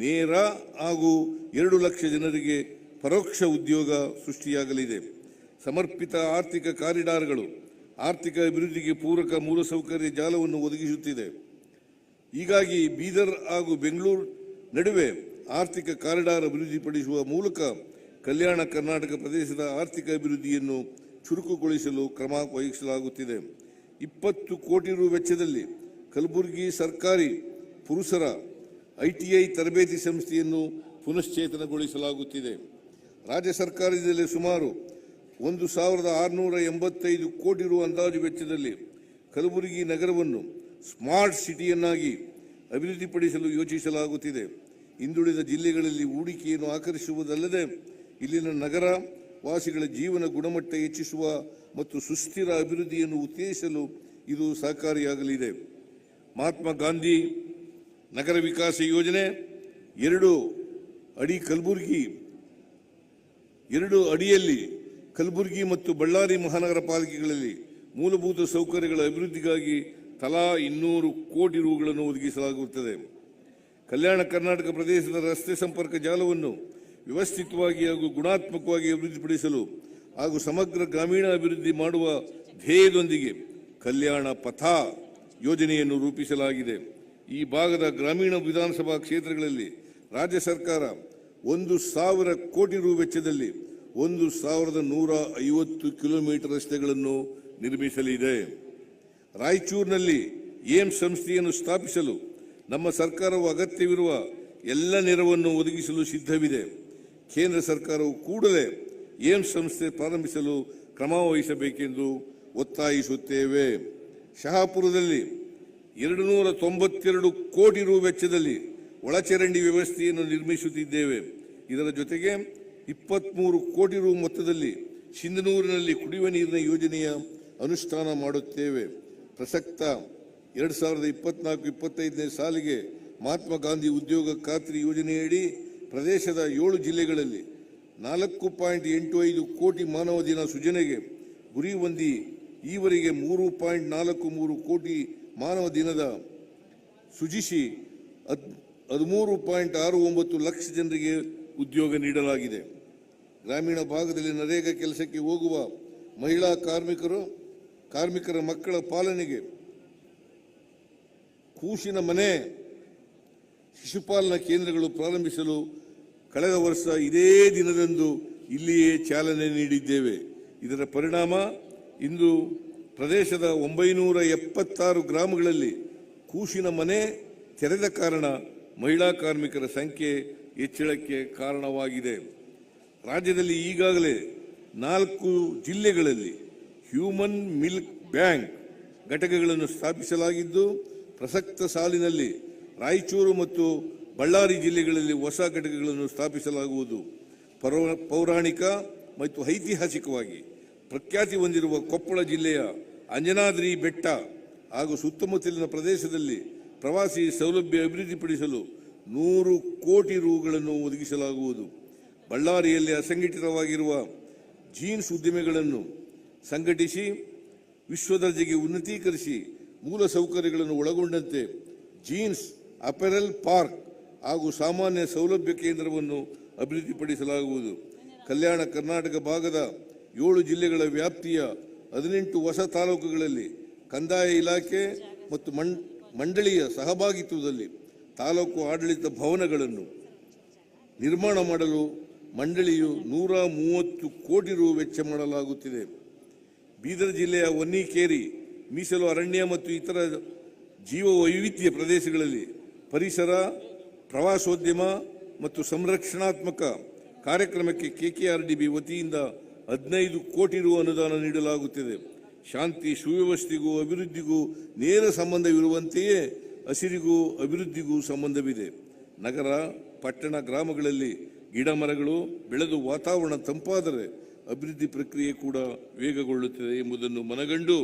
ನೇರ ಹಾಗೂ 2 ಲಕ್ಷ ಜನರಿಗೆ ಪರೋಕ್ಷ ಉದ್ಯೋಗ ಸೃಷ್ಟಿಯಾಗಲಿದೆ. ಸಮರ್ಪಿತ ಆರ್ಥಿಕ ಕಾರಿಡಾರ್ಗಳು ಆರ್ಥಿಕ ಅಭಿವೃದ್ಧಿಗೆ ಪೂರಕ ಮೂಲಸೌಕರ್ಯ ಜಾಲವನ್ನು ಒದಗಿಸುತ್ತಿದೆ. ಹೀಗಾಗಿ ಬೀದರ್ ಹಾಗೂ ಬೆಂಗಳೂರು ನಡುವೆ ಆರ್ಥಿಕ ಕಾರಿಡಾರ್ ಅಭಿವೃದ್ಧಿಪಡಿಸುವ ಮೂಲಕ ಕಲ್ಯಾಣ ಕರ್ನಾಟಕ ಪ್ರದೇಶದ ಆರ್ಥಿಕ ಅಭಿವೃದ್ಧಿಯನ್ನು ಚುರುಕುಗೊಳಿಸಲು ಕ್ರಮ ವಹಿಸಲಾಗುತ್ತಿದೆ. 20 ಕೋಟಿ ರು ವೆಚ್ಚದಲ್ಲಿ ಕಲಬುರಗಿ ಸರ್ಕಾರಿ ಪುರುಷರ ITI ತರಬೇತಿ ಸಂಸ್ಥೆಯನ್ನು ಪುನಶ್ಚೇತನಗೊಳಿಸಲಾಗುತ್ತಿದೆ. ರಾಜ್ಯ ಸರ್ಕಾರದಲ್ಲಿ ಸುಮಾರು 1,685 ಕೋಟಿ ರು ಅಂದಾಜು ವೆಚ್ಚದಲ್ಲಿ ಕಲಬುರಗಿ ನಗರವನ್ನು ಸ್ಮಾರ್ಟ್ ಸಿಟಿಯನ್ನಾಗಿ ಅಭಿವೃದ್ಧಿಪಡಿಸಲು ಯೋಚಿಸಲಾಗುತ್ತಿದೆ. ಹಿಂದುಳಿದ ಜಿಲ್ಲೆಗಳಲ್ಲಿ ಹೂಡಿಕೆಯನ್ನು ಆಕರ್ಷಿಸುವುದಲ್ಲದೆ ಇಲ್ಲಿನ ನಗರ ವಾಸಿಗಳ ಜೀವನ ಗುಣಮಟ್ಟ ಹೆಚ್ಚಿಸುವ ಮತ್ತು ಸುಸ್ಥಿರ ಅಭಿವೃದ್ಧಿಯನ್ನು ಉತ್ತೇಜಿಸಲು ಇದು ಸಹಕಾರಿಯಾಗಲಿದೆ. ಮಹಾತ್ಮ ಗಾಂಧಿ ನಗರ ವಿಕಾಸ ಯೋಜನೆ 2 ಅಡಿಯಲ್ಲಿ ಕಲಬುರಗಿ ಮತ್ತು ಬಳ್ಳಾರಿ ಮಹಾನಗರ ಪಾಲಿಕೆಗಳಲ್ಲಿ ಮೂಲಭೂತ ಸೌಕರ್ಯಗಳ ಅಭಿವೃದ್ಧಿಗಾಗಿ ತಲಾ 200 ಕೋಟಿ ರುಗಳನ್ನು ಒದಗಿಸಲಾಗುತ್ತದೆ. ಕಲ್ಯಾಣ ಕರ್ನಾಟಕ ಪ್ರದೇಶದ ರಸ್ತೆ ಸಂಪರ್ಕ ಜಾಲವನ್ನು ವ್ಯವಸ್ಥಿತವಾಗಿ ಹಾಗೂ ಗುಣಾತ್ಮಕವಾಗಿ ಅಭಿವೃದ್ಧಿಪಡಿಸಲು ಹಾಗೂ ಸಮಗ್ರ ಗ್ರಾಮೀಣ ಅಭಿವೃದ್ಧಿ ಮಾಡುವ ಧ್ಯೇಯದೊಂದಿಗೆ ಕಲ್ಯಾಣ ಪಥ ಯೋಜನೆಯನ್ನು ರೂಪಿಸಲಾಗಿದೆ. ಈ ಭಾಗದ ಗ್ರಾಮೀಣ ವಿಧಾನಸಭಾ ಕ್ಷೇತ್ರಗಳಲ್ಲಿ ರಾಜ್ಯ ಸರ್ಕಾರ 1,000 ಕೋಟಿ ರು ವೆಚ್ಚದಲ್ಲಿ 1,150 ಕಿಲೋಮೀಟರ್ ರಸ್ತೆಗಳನ್ನು ನಿರ್ಮಿಸಲಿದೆ. ರಾಯಚೂರಿನಲ್ಲಿ ಏಮ್ಸ್ ಸಂಸ್ಥೆಯನ್ನು ಸ್ಥಾಪಿಸಲು ನಮ್ಮ ಸರ್ಕಾರವು ಅಗತ್ಯವಿರುವ ಎಲ್ಲ ನೆರವನ್ನು ಒದಗಿಸಲು ಸಿದ್ಧವಿದೆ. ಕೇಂದ್ರ ಸರ್ಕಾರವು ಕೂಡಲೇ ಏಮ್ಸ್ ಸಂಸ್ಥೆ ಪ್ರಾರಂಭಿಸಲು ಕ್ರಮ ವಹಿಸಬೇಕೆಂದು ಒತ್ತಾಯಿಸುತ್ತೇವೆ. ಶಹಾಪುರದಲ್ಲಿ 292 ಕೋಟಿ ರು ವೆಚ್ಚದಲ್ಲಿ ಒಳಚರಂಡಿ ವ್ಯವಸ್ಥೆಯನ್ನು ನಿರ್ಮಿಸುತ್ತಿದ್ದೇವೆ. ಇದರ ಜೊತೆಗೆ 23 ಕೋಟಿ ರು ಮೊತ್ತದಲ್ಲಿ ಸಿಂಧನೂರಿನಲ್ಲಿ ಕುಡಿಯುವ ನೀರಿನ ಯೋಜನೆಯ ಅನುಷ್ಠಾನ ಮಾಡುತ್ತೇವೆ. ಪ್ರಸಕ್ತ 2024-25ನೇ ಸಾಲಿಗೆ ಮಹಾತ್ಮ ಗಾಂಧಿ ಉದ್ಯೋಗ ಖಾತ್ರಿ ಯೋಜನೆಯಡಿ ಪ್ರದೇಶದ 7 ಜಿಲ್ಲೆಗಳಲ್ಲಿ 4.85 ಕೋಟಿ ಮಾನವ ದಿನ ಸೃಜನೆಗೆ ಗುರಿ ಹೊಂದಿ ಈವರೆಗೆ 3.43 ಕೋಟಿ ಮಾನವ ದಿನದ ಸೃಜಿಸಿ 13.69 ಲಕ್ಷ ಜನರಿಗೆ ಉದ್ಯೋಗ ನೀಡಲಾಗಿದೆ. ಗ್ರಾಮೀಣ ಭಾಗದಲ್ಲಿ ನರೇಗಾ ಕೆಲಸಕ್ಕೆ ಹೋಗುವ ಮಹಿಳಾ ಕಾರ್ಮಿಕರ ಮಕ್ಕಳ ಪಾಲನೆಗೆ ಕೂಸಿನ ಮನೆ ಶಿಶುಪಾಲನಾ ಕೇಂದ್ರಗಳು ಪ್ರಾರಂಭಿಸಲು ಕಳೆದ ವರ್ಷ ಇದೇ ದಿನದಂದು ಇಲ್ಲಿಯೇ ಚಾಲನೆ ನೀಡಿದ್ದೇವೆ. ಇದರ ಪರಿಣಾಮ ಇಂದು ಪ್ರದೇಶದ 976 ಗ್ರಾಮಗಳಲ್ಲಿ ಕೂಸಿನ ಮನೆ ತೆರೆದ ಕಾರಣ ಮಹಿಳಾ ಕಾರ್ಮಿಕರ ಸಂಖ್ಯೆ ಹೆಚ್ಚಳಕ್ಕೆ ಕಾರಣವಾಗಿದೆ. ರಾಜ್ಯದಲ್ಲಿ ಈಗಾಗಲೇ 4 ಜಿಲ್ಲೆಗಳಲ್ಲಿ ಹ್ಯೂಮನ್ ಮಿಲ್ಕ್ ಬ್ಯಾಂಕ್ ಘಟಕಗಳನ್ನು ಸ್ಥಾಪಿಸಲಾಗಿದ್ದು, ಪ್ರಸಕ್ತ ಸಾಲಿನಲ್ಲಿ ರಾಯಚೂರು ಮತ್ತು ಬಳ್ಳಾರಿ ಜಿಲ್ಲೆಗಳಲ್ಲಿ ಹೊಸ ಘಟಕಗಳನ್ನು ಸ್ಥಾಪಿಸಲಾಗುವುದು. ಪೌರಾಣಿಕ ಮತ್ತು ಐತಿಹಾಸಿಕವಾಗಿ ಪ್ರಖ್ಯಾತಿ ಹೊಂದಿರುವ ಕೊಪ್ಪಳ ಜಿಲ್ಲೆಯ ಅಂಜನಾದ್ರಿ ಬೆಟ್ಟ ಹಾಗೂ ಸುತ್ತಮುತ್ತಲಿನ ಪ್ರದೇಶದಲ್ಲಿ ಪ್ರವಾಸಿ ಸೌಲಭ್ಯ ಅಭಿವೃದ್ಧಿಪಡಿಸಲು 100 ಕೋಟಿ ರುಗಳನ್ನು ಒದಗಿಸಲಾಗುವುದು. ಬಳ್ಳಾರಿಯಲ್ಲಿ ಅಸಂಘಟಿತವಾಗಿರುವ ಜೀನ್ಸ್ ಉದ್ಯಮಿಗಳನ್ನು ಸಂಘಟಿಸಿ ವಿಶ್ವದರ್ಜೆಗೆ ಉನ್ನತೀಕರಿಸಿ ಮೂಲ ಸೌಕರ್ಯಗಳನ್ನು ಒಳಗೊಂಡಂತೆ ಜೀನ್ಸ್ ಅಪೆರಲ್ ಪಾರ್ಕ್ ಹಾಗೂ ಸಾಮಾನ್ಯ ಸೌಲಭ್ಯ ಕೇಂದ್ರವನ್ನು ಅಭಿವೃದ್ಧಿಪಡಿಸಲಾಗುವುದು. ಕಲ್ಯಾಣ ಕರ್ನಾಟಕ ಭಾಗದ 7 ಜಿಲ್ಲೆಗಳ ವ್ಯಾಪ್ತಿಯ 18 ಹೊಸ ತಾಲೂಕುಗಳಲ್ಲಿ ಕಂದಾಯ ಇಲಾಖೆ ಮತ್ತು ಮಂಡಳಿಯ ಸಹಭಾಗಿತ್ವದಲ್ಲಿ ತಾಲೂಕು ಆಡಳಿತ ಭವನಗಳನ್ನು ನಿರ್ಮಾಣ ಮಾಡಲು ಮಂಡಳಿಯು 130 ಕೋಟಿ ರು ವೆಚ್ಚ ಮಾಡಲಾಗುತ್ತಿದೆ. ಬೀದರ್ ಜಿಲ್ಲೆಯ ಹೊನ್ನಿಕೇರಿ ಮೀಸಲು ಅರಣ್ಯ ಮತ್ತು ಇತರ ಜೀವ ವೈವಿಧ್ಯ ಪ್ರದೇಶಗಳಲ್ಲಿ ಪರಿಸರ, ಪ್ರವಾಸೋದ್ಯಮ ಮತ್ತು ಸಂರಕ್ಷಣಾತ್ಮಕ ಕಾರ್ಯಕ್ರಮಕ್ಕೆ KKRDB ವತಿಯಿಂದ 15 ಕೋಟಿ ರು ಅನುದಾನ ನೀಡಲಾಗುತ್ತಿದೆ. ಶಾಂತಿ ಸುವ್ಯವಸ್ಥೆಗೂ ಅಭಿವೃದ್ಧಿಗೂ ನೇರ ಸಂಬಂಧವಿರುವಂತೆಯೇ ಹಸಿರಿಗೂ ಅಭಿವೃದ್ಧಿಗೂ ಸಂಬಂಧವಿದೆ. ನಗರ, ಪಟ್ಟಣ, ಗ್ರಾಮಗಳಲ್ಲಿ ಗಿಡ ಮರಗಳು ಬೆಳೆದು ವಾತಾವರಣ ತಂಪಾದರೆ ಅಭಿವೃದ್ಧಿ ಪ್ರಕ್ರಿಯೆ ಕೂಡ ವೇಗಗೊಳ್ಳುತ್ತದೆ ಎಂಬುದನ್ನು ಮನಗಂಡು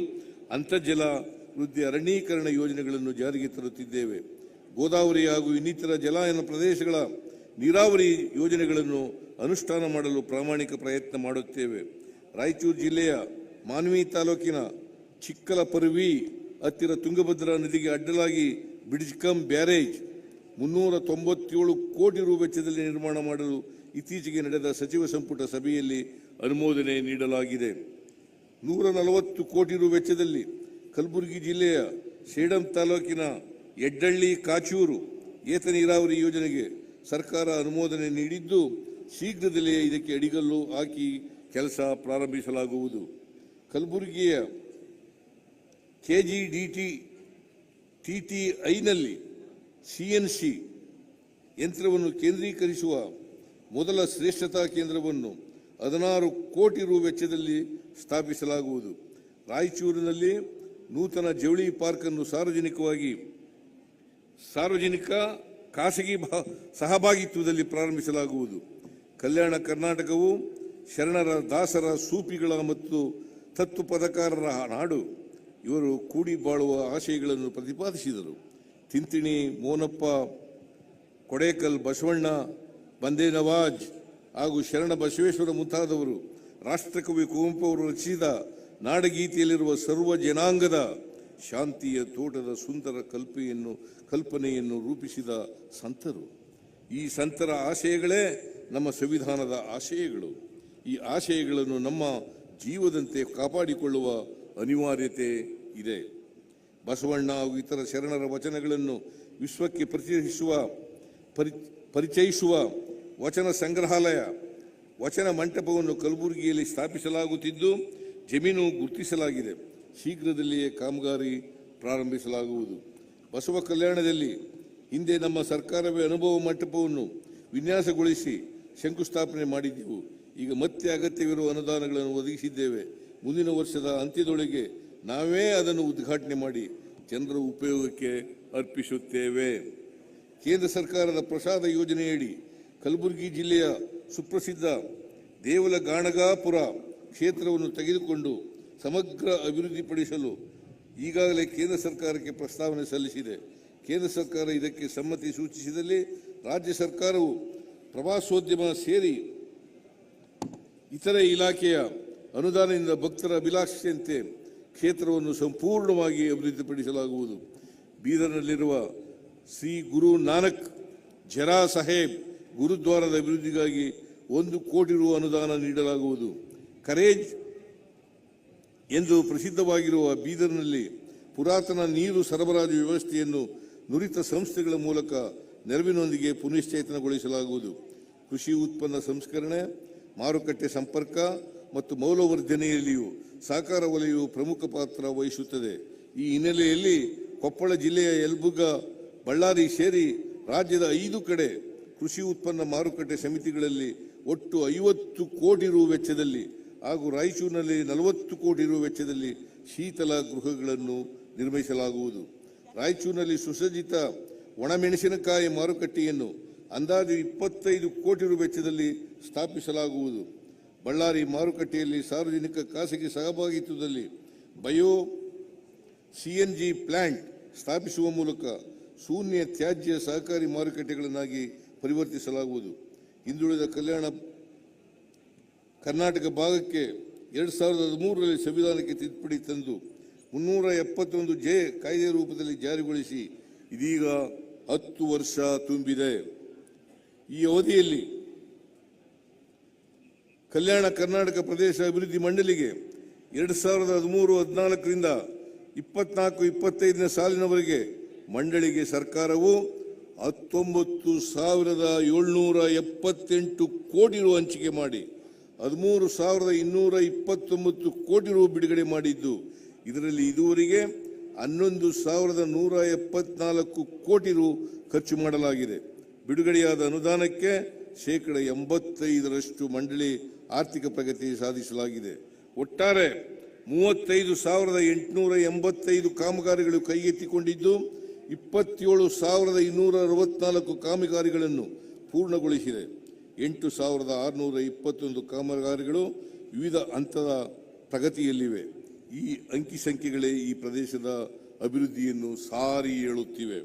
ಅಂತರ್ಜಲ ವೃದ್ಧಿ ಅರಣ್ಯೀಕರಣ ಯೋಜನೆಗಳನ್ನು ಜಾರಿಗೆ ತರುತ್ತಿದ್ದೇವೆ. ಗೋದಾವರಿ ಹಾಗೂ ಇನ್ನಿತರ ಜಲಾನಯನ ಪ್ರದೇಶಗಳ ನೀರಾವರಿ ಯೋಜನೆಗಳನ್ನು ಅನುಷ್ಠಾನ ಮಾಡಲು ಪ್ರಾಮಾಣಿಕ ಪ್ರಯತ್ನ ಮಾಡುತ್ತೇವೆ. ರಾಯಚೂರು ಜಿಲ್ಲೆಯ ಮಾನ್ವಿ ತಾಲೂಕಿನ ಚಿಕ್ಕಲಪರ್ವಿ ಹತ್ತಿರ ತುಂಗಭದ್ರಾ ನದಿಗೆ ಅಡ್ಡಲಾಗಿ ಬ್ರಿಡ್ಜ್ ಕಮ್ ಬ್ಯಾರೇಜ್ 397 ಕೋಟಿ ರು ವೆಚ್ಚದಲ್ಲಿ ನಿರ್ಮಾಣ ಮಾಡಲು ಇತ್ತೀಚೆಗೆ ನಡೆದ ಸಚಿವ ಸಂಪುಟ ಸಭೆಯಲ್ಲಿ ಅನುಮೋದನೆ ನೀಡಲಾಗಿದೆ. 140 ಕೋಟಿ ರು ವೆಚ್ಚದಲ್ಲಿ ಕಲಬುರಗಿ ಜಿಲ್ಲೆಯ ಸೇಡಂ ತಾಲೂಕಿನ ಎಡ್ಡಳ್ಳಿ ಕಾಚೂರು ಏತ ನೀರಾವರಿ ಯೋಜನೆಗೆ ಸರ್ಕಾರ ಅನುಮೋದನೆ ನೀಡಿದ್ದು, ಶೀಘ್ರದಲ್ಲೇ ಇದಕ್ಕೆ ಅಡಿಗಲ್ಲು ಹಾಕಿ ಕೆಲಸ ಪ್ರಾರಂಭಿಸಲಾಗುವುದು. ಕಲಬುರಗಿಯ KGDT TTIನಲ್ಲಿ CNC ಯಂತ್ರವನ್ನು ಕೇಂದ್ರೀಕರಿಸುವ ಮೊದಲ ಶ್ರೇಷ್ಠತಾ ಕೇಂದ್ರವನ್ನು 16 ಕೋಟಿ ರು ವೆಚ್ಚದಲ್ಲಿ ಸ್ಥಾಪಿಸಲಾಗುವುದು. ರಾಯಚೂರಿನಲ್ಲಿ ನೂತನ ಜವಳಿ ಪಾರ್ಕ್ ಅನ್ನು ಸಾರ್ವಜನಿಕ ಖಾಸಗಿ ಸಹಭಾಗಿತ್ವದಲ್ಲಿ ಪ್ರಾರಂಭಿಸಲಾಗುವುದು. ಕಲ್ಯಾಣ ಕರ್ನಾಟಕವು ಶರಣರ, ದಾಸರ, ಸೂಫಿಗಳ ಮತ್ತು ತತ್ವಪದಕಾರರ ನಾಡು. ಇವರು ಕೂಡಿ ಬಾಳುವ ಆಶಯಗಳನ್ನು ಪ್ರತಿಪಾದಿಸಿದರು. ತಿಂತಿಣಿ, ಮೋನಪ್ಪ, ಕೊಡೇಕಲ್, ಬಸವಣ್ಣ, ಬಂದೇ ನವಾಜ್ ಹಾಗೂ ಶರಣ ಬಸವೇಶ್ವರ ಮುಂತಾದವರು ರಾಷ್ಟ್ರಕವಿ ಕುವೆಂಪು ಅವರು ರಚಿಸಿದ ನಾಡಗೀತೆಯಲ್ಲಿರುವ ಸರ್ವ ಜನಾಂಗದ ಶಾಂತಿಯ ತೋಟದ ಸುಂದರ ಕಲ್ಪನೆಯನ್ನು ರೂಪಿಸಿದ ಸಂತರು. ಈ ಸಂತರ ಆಶಯಗಳೇ ನಮ್ಮ ಸಂವಿಧಾನದ ಆಶಯಗಳು. ಈ ಆಶಯಗಳನ್ನು ನಮ್ಮ ಜೀವದಂತೆ ಕಾಪಾಡಿಕೊಳ್ಳುವ ಅನಿವಾರ್ಯತೆ ಇದೆ. ಬಸವಣ್ಣ ಹಾಗೂ ಇತರ ಶರಣರ ವಚನಗಳನ್ನು ವಿಶ್ವಕ್ಕೆ ಪರಿಚಯಿಸುವ ವಚನ ಸಂಗ್ರಹಾಲಯ, ವಚನ ಮಂಟಪವನ್ನು ಕಲಬುರಗಿಯಲ್ಲಿ ಸ್ಥಾಪಿಸಲಾಗುತ್ತಿದ್ದು ಜಮೀನು ಗುರುತಿಸಲಾಗಿದೆ. ಶೀಘ್ರದಲ್ಲಿಯೇ ಕಾಮಗಾರಿ ಪ್ರಾರಂಭಿಸಲಾಗುವುದು. ಬಸವ ಕಲ್ಯಾಣದಲ್ಲಿ ಹಿಂದೆ ನಮ್ಮ ಸರ್ಕಾರವೇ ಅನುಭವ ಮಂಟಪವನ್ನು ವಿನ್ಯಾಸಗೊಳಿಸಿ ಶಂಕುಸ್ಥಾಪನೆ ಮಾಡಿದ್ದೆವು. ಈಗ ಮತ್ತೆ ಅಗತ್ಯವಿರುವ ಅನುದಾನಗಳನ್ನು ಒದಗಿಸಿದ್ದೇವೆ. ಮುಂದಿನ ವರ್ಷದ ಅಂತ್ಯದೊಳಗೆ ನಾವೇ ಅದನ್ನು ಉದ್ಘಾಟನೆ ಮಾಡಿ ಜನರ ಉಪಯೋಗಕ್ಕೆ ಅರ್ಪಿಸುತ್ತೇವೆ. ಕೇಂದ್ರ ಸರ್ಕಾರದ ಪ್ರಸಾದ ಯೋಜನೆಯಡಿ ಕಲಬುರಗಿ ಜಿಲ್ಲೆಯ ಸುಪ್ರಸಿದ್ಧ ದೇವಲಗಾಣಗಾಪುರ ಕ್ಷೇತ್ರವನ್ನು ತೆಗೆದುಕೊಂಡು ಸಮಗ್ರ ಅಭಿವೃದ್ಧಿಪಡಿಸಲು ಈಗಾಗಲೇ ಕೇಂದ್ರ ಸರ್ಕಾರಕ್ಕೆ ಪ್ರಸ್ತಾವನೆ ಸಲ್ಲಿಸಿದೆ. ಕೇಂದ್ರ ಸರ್ಕಾರ ಇದಕ್ಕೆ ಸಮ್ಮತಿ ಸೂಚಿಸಿದಲ್ಲಿ ರಾಜ್ಯ ಸರ್ಕಾರವು ಪ್ರವಾಸೋದ್ಯಮ ಸೇರಿ ಇತರೆ ಇಲಾಖೆಯ ಅನುದಾನದಿಂದ ಭಕ್ತರ ಅಭಿಲಾಷೆಯಂತೆ ಕ್ಷೇತ್ರವನ್ನು ಸಂಪೂರ್ಣವಾಗಿ ಅಭಿವೃದ್ಧಿಪಡಿಸಲಾಗುವುದು. ಬೀದರ್ನಲ್ಲಿರುವ ಶ್ರೀ ಗುರು ನಾನಕ್ ಜರಾ ಸಾಹೇಬ್ ಗುರುದ್ವಾರದ ಅಭಿವೃದ್ಧಿಗಾಗಿ 1 ಕೋಟಿ ರು ಅನುದಾನ ನೀಡಲಾಗುವುದು. ಕರೇಜ್ ಎಂದು ಪ್ರಸಿದ್ಧವಾಗಿರುವ ಬೀದರ್ನಲ್ಲಿ ಪುರಾತನ ನೀರು ಸರಬರಾಜು ವ್ಯವಸ್ಥೆಯನ್ನು ನುರಿತ ಸಂಸ್ಥೆಗಳ ಮೂಲಕ ನೆರವಿನೊಂದಿಗೆ ಪುನಶ್ಚೇತನಗೊಳಿಸಲಾಗುವುದು. ಕೃಷಿ ಉತ್ಪನ್ನ ಸಂಸ್ಕರಣೆ, ಮಾರುಕಟ್ಟೆ ಸಂಪರ್ಕ ಮತ್ತು ಮೌಲ್ಯವರ್ಧನೆಯಲ್ಲಿಯೂ ಸಹಕಾರ ವಲಯವು ಪ್ರಮುಖ ಪಾತ್ರ ವಹಿಸುತ್ತದೆ. ಈ ಹಿನ್ನೆಲೆಯಲ್ಲಿ ಕೊಪ್ಪಳ ಜಿಲ್ಲೆಯ ಯಲಬುರ್ಗಾ, ಬಳ್ಳಾರಿ ಸೇರಿ ರಾಜ್ಯದ 5 ಕಡೆ ಕೃಷಿ ಉತ್ಪನ್ನ ಮಾರುಕಟ್ಟೆ ಸಮಿತಿಗಳಲ್ಲಿ ಒಟ್ಟು 50 ಕೋಟಿ ರು ವೆಚ್ಚದಲ್ಲಿ ಹಾಗೂ ರಾಯಚೂರಿನಲ್ಲಿ 40 ಕೋಟಿ ರು ವೆಚ್ಚದಲ್ಲಿ ಶೀತಲ ಗೃಹಗಳನ್ನು ನಿರ್ಮಿಸಲಾಗುವುದು. ರಾಯಚೂರಿನಲ್ಲಿ ಸುಸಜ್ಜಿತ ಒಣಮೆಣಸಿನಕಾಯಿ ಮಾರುಕಟ್ಟೆಯನ್ನು ಅಂದಾಜು 25 ಕೋಟಿ ರು ವೆಚ್ಚದಲ್ಲಿ ಸ್ಥಾಪಿಸಲಾಗುವುದು. ಬಳ್ಳಾರಿ ಮಾರುಕಟ್ಟೆಯಲ್ಲಿ ಸಾರ್ವಜನಿಕ ಖಾಸಗಿ ಸಹಭಾಗಿತ್ವದಲ್ಲಿ ಬಯೋ CNG ಪ್ಲಾಂಟ್ ಸ್ಥಾಪಿಸುವ ಮೂಲಕ ಶೂನ್ಯ ತ್ಯಾಜ್ಯ ಸಹಕಾರಿ ಮಾರುಕಟ್ಟೆಗಳನ್ನಾಗಿ ಪರಿವರ್ತಿಸಲಾಗುವುದು. ಹಿಂದುಳಿದ ಕಲ್ಯಾಣ ಕರ್ನಾಟಕ ಭಾಗಕ್ಕೆ 2013ರಲ್ಲಿ ಸಂವಿಧಾನಕ್ಕೆ ತಿದ್ದುಪಡಿ ತಂದು 371 ಕಾಯ್ದೆ ರೂಪದಲ್ಲಿ ಜಾರಿಗೊಳಿಸಿ ಇದೀಗ 10 ವರ್ಷ ತುಂಬಿದೆ. ಈ ಅವಧಿಯಲ್ಲಿ ಕಲ್ಯಾಣ ಕರ್ನಾಟಕ ಪ್ರದೇಶ ಅಭಿವೃದ್ಧಿ ಮಂಡಳಿಗೆ 2013-14ರಿಂದ 24-25ನೇ ಸಾಲಿನವರೆಗೆ ಮಂಡಳಿಗೆ ಸರ್ಕಾರವು 19,778 ಕೋಟಿ ರು ಹಂಚಿಕೆ ಮಾಡಿ 13,229 ಕೋಟಿ ರು ಬಿಡುಗಡೆ ಮಾಡಿದ್ದು, ಇದರಲ್ಲಿ ಇದುವರೆಗೆ 11,174 ಕೋಟಿ ರು ಖರ್ಚು ಮಾಡಲಾಗಿದೆ. ಬಿಡುಗಡೆಯಾದ ಅನುದಾನಕ್ಕೆ 85% ಮಂಡಳಿ ಆರ್ಥಿಕ ಪ್ರಗತಿ ಸಾಧಿಸಲಾಗಿದೆ. ಒಟ್ಟಾರೆ 35,885 ಕಾಮಗಾರಿಗಳು ಕೈಗೆತ್ತಿಕೊಂಡಿದ್ದು 27,264 ಕಾಮಗಾರಿಗಳನ್ನು ಪೂರ್ಣಗೊಳಿಸಿದೆ. 8,621 ಕಾಮಗಾರಿಗಳು ವಿವಿಧ ಹಂತದ ಪ್ರಗತಿಯಲ್ಲಿವೆ. ಈ ಅಂಕಿ ಸಂಖ್ಯೆಗಳೇ ಈ ಪ್ರದೇಶದ ಅಭಿವೃದ್ಧಿಯನ್ನು ಸಾರಿ ಹೇಳುತ್ತಿವೆ.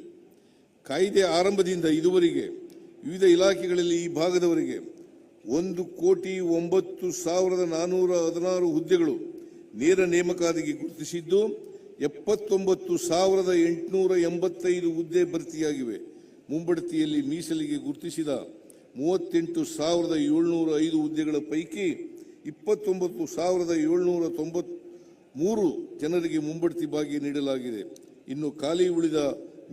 ಕಾಯ್ದೆ ಆರಂಭದಿಂದ ಇದುವರೆಗೆ ವಿವಿಧ ಇಲಾಖೆಗಳಲ್ಲಿ ಈ ಭಾಗದವರೆಗೆ 1,09,416 ಹುದ್ದೆಗಳು ನೇರ ನೇಮಕಾತಿಗೆ ಗುರುತಿಸಿದ್ದು 79,885 ಹುದ್ದೆ ಭರ್ತಿಯಾಗಿವೆ. ಮುಂಬಡ್ತಿಯಲ್ಲಿ ಮೀಸಲಿಗೆ ಗುರುತಿಸಿದ 38,705 ಹುದ್ದೆಗಳ ಪೈಕಿ 29,793 ಜನರಿಗೆ ಮುಂಬಡ್ತಿ ಭಾಗ್ಯ ನೀಡಲಾಗಿದೆ. ಇನ್ನು ಖಾಲಿ ಉಳಿದ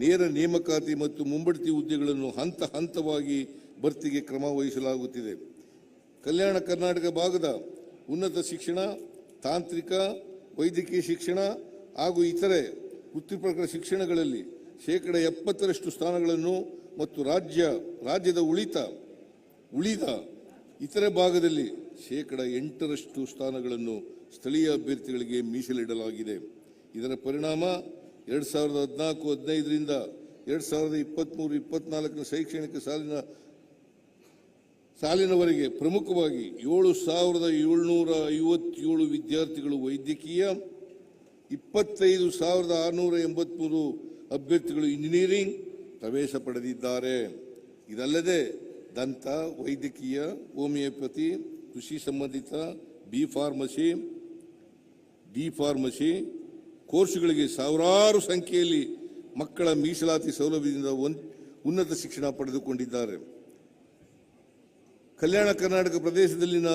ನೇರ ನೇಮಕಾತಿ ಮತ್ತು ಮುಂಬಡ್ತಿ ಹುದ್ದೆಗಳನ್ನು ಹಂತ ಹಂತವಾಗಿ ಭರ್ತಿಗೆ ಕ್ರಮ ವಹಿಸಲಾಗುತ್ತಿದೆ. ಕಲ್ಯಾಣ ಕರ್ನಾಟಕ ಭಾಗದ ಉನ್ನತ ಶಿಕ್ಷಣ, ತಾಂತ್ರಿಕ, ವೈದ್ಯಕೀಯ ಶಿಕ್ಷಣ ಹಾಗೂ ಇತರೆ ವೃತ್ತಿಪರ ಶಿಕ್ಷಣಗಳಲ್ಲಿ 70% ಸ್ಥಾನಗಳನ್ನು ಮತ್ತು ರಾಜ್ಯದ ಉಳಿದ ಇತರೆ ಭಾಗದಲ್ಲಿ 8% ಸ್ಥಾನಗಳನ್ನು ಸ್ಥಳೀಯ ಅಭ್ಯರ್ಥಿಗಳಿಗೆ ಮೀಸಲಿಡಲಾಗಿದೆ. ಇದರ ಪರಿಣಾಮ 2014-15ರಿಂದ 2023-24 ಶೈಕ್ಷಣಿಕ ಸಾಲಿನವರೆಗೆ ಪ್ರಮುಖವಾಗಿ 7,757 ವಿದ್ಯಾರ್ಥಿಗಳು ವೈದ್ಯಕೀಯ, 25,683 ಅಭ್ಯರ್ಥಿಗಳು ಇಂಜಿನಿಯರಿಂಗ್ ಪ್ರವೇಶ ಪಡೆದಿದ್ದಾರೆ. ಇದಲ್ಲದೆ ದಂತ ವೈದ್ಯಕೀಯ, ಹೋಮಿಯೋಪತಿ, ಕೃಷಿ ಸಂಬಂಧಿತ, ಡಿ ಫಾರ್ಮಸಿ ಕೋರ್ಸುಗಳಿಗೆ ಸಾವಿರಾರು ಸಂಖ್ಯೆಯಲ್ಲಿ ಮಕ್ಕಳ ಮೀಸಲಾತಿ ಸೌಲಭ್ಯದಿಂದ ಉನ್ನತ ಶಿಕ್ಷಣ ಪಡೆದುಕೊಂಡಿದ್ದಾರೆ. ಕಲ್ಯಾಣ ಕರ್ನಾಟಕ ಪ್ರದೇಶದಲ್ಲಿನ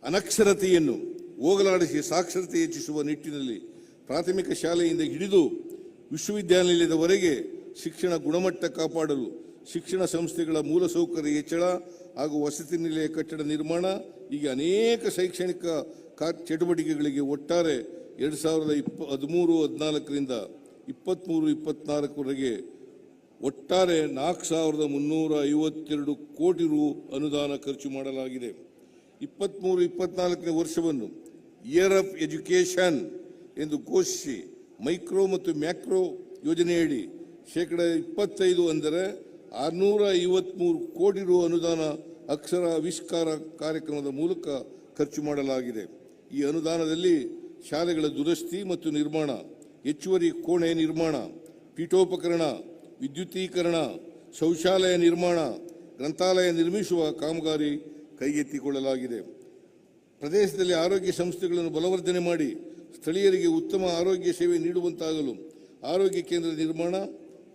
ಅನಕ್ಷರತೆಯನ್ನು ಹೋಗಲಾಡಿಸಿ ಸಾಕ್ಷರತೆ ಹೆಚ್ಚಿಸುವ ನಿಟ್ಟಿನಲ್ಲಿ ಪ್ರಾಥಮಿಕ ಶಾಲೆಯಿಂದ ಹಿಡಿದು ವಿಶ್ವವಿದ್ಯಾನಿಲಯದವರೆಗೆ ಶಿಕ್ಷಣ ಗುಣಮಟ್ಟ ಕಾಪಾಡಲು ಶಿಕ್ಷಣ ಸಂಸ್ಥೆಗಳ ಮೂಲಸೌಕರ್ಯ ಹೆಚ್ಚಳ ಹಾಗೂ ವಸತಿ ನಿಲಯ ಕಟ್ಟಡ ನಿರ್ಮಾಣ ಹೀಗೆ ಅನೇಕ ಶೈಕ್ಷಣಿಕ ಚಟುವಟಿಕೆಗಳಿಗೆ ಒಟ್ಟಾರೆ 2013-14ರಿಂದ 23-24ವರೆಗೆ ಒಟ್ಟಾರೆ 4,352 ಕೋಟಿ ರು ಅನುದಾನ ಖರ್ಚು ಮಾಡಲಾಗಿದೆ. 23-24ನೇ ವರ್ಷವನ್ನು ಇಯರ್ ಆಫ್ ಎಜುಕೇಷನ್ ಎಂದು ಘೋಷಿಸಿ ಮೈಕ್ರೋ ಮತ್ತು ಮ್ಯಾಕ್ರೋ ಯೋಜನೆಯಡಿ 25% ಅಂದರೆ 653 ಕೋಟಿ ರು ಅನುದಾನ ಅಕ್ಷರ ಆವಿಷ್ಕಾರ ಕಾರ್ಯಕ್ರಮದ ಮೂಲಕ ಖರ್ಚು ಮಾಡಲಾಗಿದೆ. ಈ ಅನುದಾನದಲ್ಲಿ ಶಾಲೆಗಳ ದುರಸ್ತಿ ಮತ್ತು ನಿರ್ಮಾಣ, ಹೆಚ್ಚುವರಿ ಕೋಣೆ ನಿರ್ಮಾಣ, ಪೀಠೋಪಕರಣ, ವಿದ್ಯುತೀಕರಣ, ಶೌಚಾಲಯ ನಿರ್ಮಾಣ, ಗ್ರಂಥಾಲಯ ನಿರ್ಮಿಸುವ ಕಾಮಗಾರಿ ಕೈಗೆತ್ತಿಕೊಳ್ಳಲಾಗಿದೆ. ಪ್ರದೇಶದಲ್ಲಿ ಆರೋಗ್ಯ ಸಂಸ್ಥೆಗಳನ್ನು ಬಲವರ್ಧನೆ ಮಾಡಿ ಸ್ಥಳೀಯರಿಗೆ ಉತ್ತಮ ಆರೋಗ್ಯ ಸೇವೆ ನೀಡುವಂತಾಗಲು ಆರೋಗ್ಯ ಕೇಂದ್ರ ನಿರ್ಮಾಣ,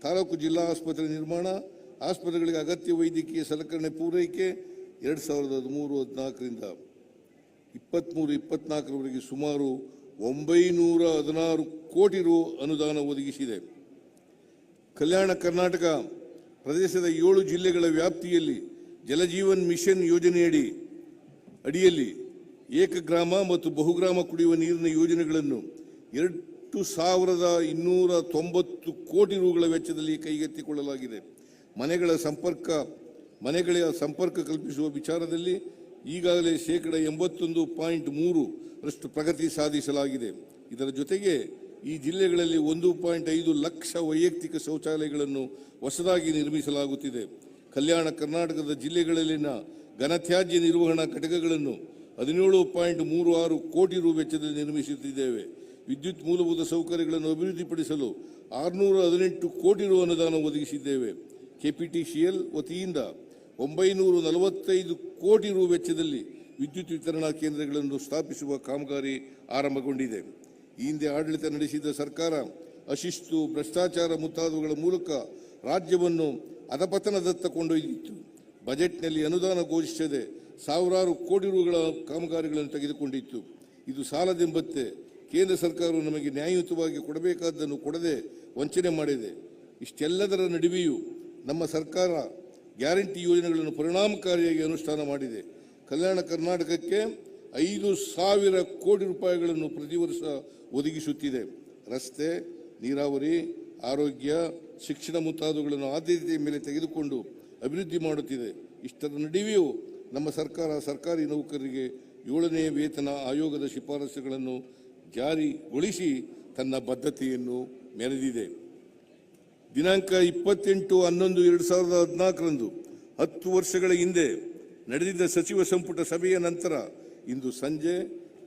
ತಾಲೂಕು ಜಿಲ್ಲಾ ಆಸ್ಪತ್ರೆ ನಿರ್ಮಾಣ, ಆಸ್ಪತ್ರೆಗಳಿಗೆ ಅಗತ್ಯ ವೈದ್ಯಕೀಯ ಸಲಕರಣೆ ಪೂರೈಕೆ 2013-14ರಿಂದ 23-24ರವರೆಗೆ ಸುಮಾರು 916 ಕೋಟಿ ರು ಅನುದಾನ ಒದಗಿಸಿದೆ. ಕಲ್ಯಾಣ ಕರ್ನಾಟಕ ಪ್ರದೇಶದ 7 ಜಿಲ್ಲೆಗಳ ವ್ಯಾಪ್ತಿಯಲ್ಲಿ ಜಲಜೀವನ್ ಮಿಷನ್ ಅಡಿಯಲ್ಲಿ ಏಕಗ್ರಾಮ ಮತ್ತು ಬಹುಗ್ರಾಮ ಕುಡಿಯುವ ನೀರಿನ ಯೋಜನೆಗಳನ್ನು 2,290 ಕೋಟಿ ರುಗಳ ವೆಚ್ಚದಲ್ಲಿ ಕೈಗೆತ್ತಿಕೊಳ್ಳಲಾಗಿದೆ. ಮನೆಗಳ ಸಂಪರ್ಕ ಕಲ್ಪಿಸುವ ವಿಚಾರದಲ್ಲಿ ಈಗಾಗಲೇ 81.3% ಪ್ರಗತಿ ಸಾಧಿಸಲಾಗಿದೆ. ಇದರ ಜೊತೆಗೆ ಈ ಜಿಲ್ಲೆಗಳಲ್ಲಿ 1.5 ಲಕ್ಷ ವೈಯಕ್ತಿಕ ಶೌಚಾಲಯಗಳನ್ನು ಹೊಸದಾಗಿ ನಿರ್ಮಿಸಲಾಗುತ್ತಿದೆ. ಕಲ್ಯಾಣ ಕರ್ನಾಟಕದ ಜಿಲ್ಲೆಗಳಲ್ಲಿನ ಘನತ್ಯಾಜ್ಯ ನಿರ್ವಹಣಾ ಘಟಕಗಳನ್ನು 17.36 ಕೋಟಿ ರು ವೆಚ್ಚದಲ್ಲಿ ನಿರ್ಮಿಸುತ್ತಿದ್ದೇವೆ. ವಿದ್ಯುತ್ ಮೂಲಭೂತ ಸೌಕರ್ಯಗಳನ್ನು ಅಭಿವೃದ್ಧಿಪಡಿಸಲು 618 ಕೋಟಿ ರು ಅನುದಾನ ಒದಗಿಸಿದ್ದೇವೆ. ಕೆಪಿಟಿಸಿಎಲ್ ವತಿಯಿಂದ 945 ಕೋಟಿ ರು ವೆಚ್ಚದಲ್ಲಿ ವಿದ್ಯುತ್ ವಿತರಣಾ ಕೇಂದ್ರಗಳನ್ನು ಸ್ಥಾಪಿಸುವ ಕಾಮಗಾರಿ ಆರಂಭಗೊಂಡಿದೆ. ಈ ಹಿಂದೆ ಆಡಳಿತ ನಡೆಸಿದ ಸರ್ಕಾರ ಅಶಿಸ್ತು, ಭ್ರಷ್ಟಾಚಾರ ಮುಂತಾದವುಗಳ ಮೂಲಕ ರಾಜ್ಯವನ್ನು ಅಧಪತನದತ್ತ ಕೊಂಡೊಯ್ದಿತ್ತು. ಬಜೆಟ್ನಲ್ಲಿ ಅನುದಾನ ಘೋಷಿಸದೆ ಸಾವಿರಾರು ಕೋಟಿ ರುಗಳ ಕಾಮಗಾರಿಗಳನ್ನು ತೆಗೆದುಕೊಂಡಿತ್ತು. ಇದು ಸಾಲದೆಂಬಂತೆ ಕೇಂದ್ರ ಸರ್ಕಾರವು ನಮಗೆ ನ್ಯಾಯಯುತವಾಗಿ ಕೊಡಬೇಕಾದ್ದನ್ನು ಕೊಡದೆ ವಂಚನೆ ಮಾಡಿದೆ. ಇಷ್ಟೆಲ್ಲದರ ನಡುವೆಯೂ ನಮ್ಮ ಸರ್ಕಾರ ಗ್ಯಾರಂಟಿ ಯೋಜನೆಗಳನ್ನು ಪರಿಣಾಮಕಾರಿಯಾಗಿ ಅನುಷ್ಠಾನ ಮಾಡಿದೆ. ಕಲ್ಯಾಣ ಕರ್ನಾಟಕಕ್ಕೆ 5,000 ಕೋಟಿ ರೂಪಾಯಿಗಳನ್ನು ಪ್ರತಿ ವರ್ಷ ಒದಗಿಸುತ್ತಿದೆ. ರಸ್ತೆ, ನೀರಾವರಿ, ಆರೋಗ್ಯ, ಶಿಕ್ಷಣ ಮುಂತಾದವುಗಳನ್ನು ಆದ್ಯತೆಯ ಮೇಲೆ ತೆಗೆದುಕೊಂಡು ಅಭಿವೃದ್ಧಿ ಮಾಡುತ್ತಿದೆ. ಇಷ್ಟರ ನಡುವೆಯೂ ನಮ್ಮ ಸರ್ಕಾರ ಸರ್ಕಾರಿ ನೌಕರರಿಗೆ 7ನೇ ವೇತನ ಆಯೋಗದ ಶಿಫಾರಸುಗಳನ್ನು ಜಾರಿಗೊಳಿಸಿ ತನ್ನ ಬದ್ಧತೆಯನ್ನು ಮೆರೆದಿದೆ. ದಿನಾಂಕ 28/11/2014ರಂದು 10 ವರ್ಷಗಳ ಹಿಂದೆ ನಡೆದಿದ್ದ ಸಚಿವ ಸಂಪುಟ ಸಭೆಯ ನಂತರ ಇಂದು ಸಂಜೆ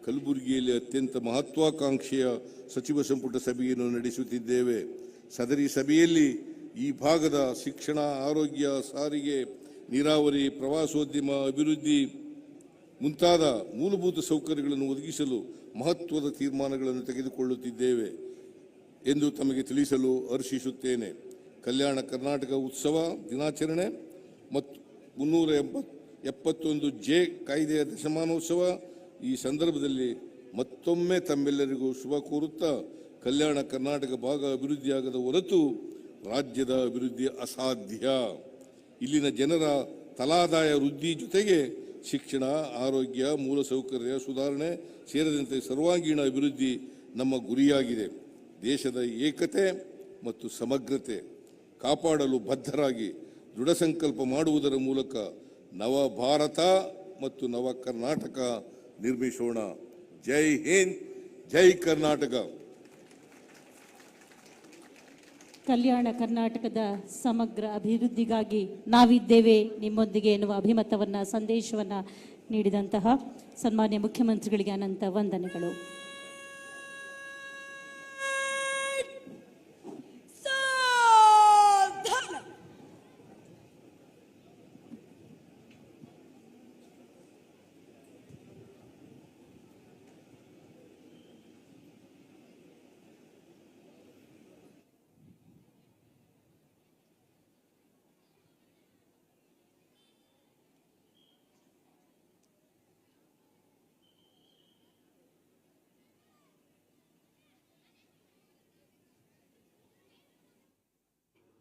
ಕಲಬುರಗಿಯಲ್ಲಿ ಅತ್ಯಂತ ಮಹತ್ವಾಕಾಂಕ್ಷೆಯ ಸಚಿವ ಸಂಪುಟ ಸಭೆಯನ್ನು ನಡೆಸುತ್ತಿದ್ದೇವೆ. ಸದರಿ ಸಭೆಯಲ್ಲಿ ಈ ಭಾಗದ ಶಿಕ್ಷಣ, ಆರೋಗ್ಯ, ಸಾರಿಗೆ, ನೀರಾವರಿ, ಪ್ರವಾಸೋದ್ಯಮ ಅಭಿವೃದ್ಧಿ ಮುಂತಾದ ಮೂಲಭೂತ ಸೌಕರ್ಯಗಳನ್ನು ಒದಗಿಸಲು ಮಹತ್ವದ ತೀರ್ಮಾನಗಳನ್ನು ತೆಗೆದುಕೊಳ್ಳುತ್ತಿದ್ದೇವೆ ಎಂದು ತಮಗೆ ತಿಳಿಸಲು ಹರ್ಷಿಸುತ್ತೇನೆ. ಕಲ್ಯಾಣ ಕರ್ನಾಟಕ ಉತ್ಸವ ದಿನಾಚರಣೆ ಮತ್ತು 371 ಜೆ ಕಾಯ್ದೆಯ ದಶಮಾನೋತ್ಸವ ಈ ಸಂದರ್ಭದಲ್ಲಿ ಮತ್ತೊಮ್ಮೆ ತಮ್ಮೆಲ್ಲರಿಗೂ ಶುಭ ಕೋರುತ್ತಾ, ಕಲ್ಯಾಣ ಕರ್ನಾಟಕ ಭಾಗ ಅಭಿವೃದ್ಧಿಯಾಗದ ಹೊರತು ರಾಜ್ಯದ ಅಭಿವೃದ್ಧಿ ಅಸಾಧ್ಯ. ಇಲ್ಲಿನ ಜನರ ತಲಾದಾಯ ವೃದ್ಧಿ ಜೊತೆಗೆ ಶಿಕ್ಷಣ, ಆರೋಗ್ಯ, ಮೂಲಸೌಕರ್ಯ ಸುಧಾರಣೆ ಸೇರಿದಂತೆ ಸರ್ವಾಂಗೀಣ ಅಭಿವೃದ್ಧಿ ನಮ್ಮ ಗುರಿಯಾಗಿದೆ. ದೇಶದ ಏಕತೆ ಮತ್ತು ಸಮಗ್ರತೆ ಕಾಪಾಡಲು ಬದ್ಧರಾಗಿ ದೃಢ ಸಂಕಲ್ಪ ಮಾಡುವುದರ ಮೂಲಕ ನವ ಭಾರತ ಮತ್ತು ನವ ಕರ್ನಾಟಕ ನಿರ್ಮಿಸೋಣ. ಜೈ ಹಿಂದ್, ಜೈ ಕರ್ನಾಟಕ. ಕಲ್ಯಾಣ ಕರ್ನಾಟಕದ ಸಮಗ್ರ ಅಭಿವೃದ್ಧಿಗಾಗಿ ನಾವಿದ್ದೇವೆ ನಿಮ್ಮೊಂದಿಗೆ ಎನ್ನುವ ಅಭಿಮತವನ್ನ ಸಂದೇಶವನ್ನ ನೀಡಿದಂತಹ ಸನ್ಮಾನ್ಯ ಮುಖ್ಯಮಂತ್ರಿಗಳಿಗೆ ಅನಂತ ವಂದನೆಗಳು.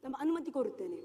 ನಮ್ಮ ಅನುಮತಿ ಕೋರುತ್ತೇನೆ.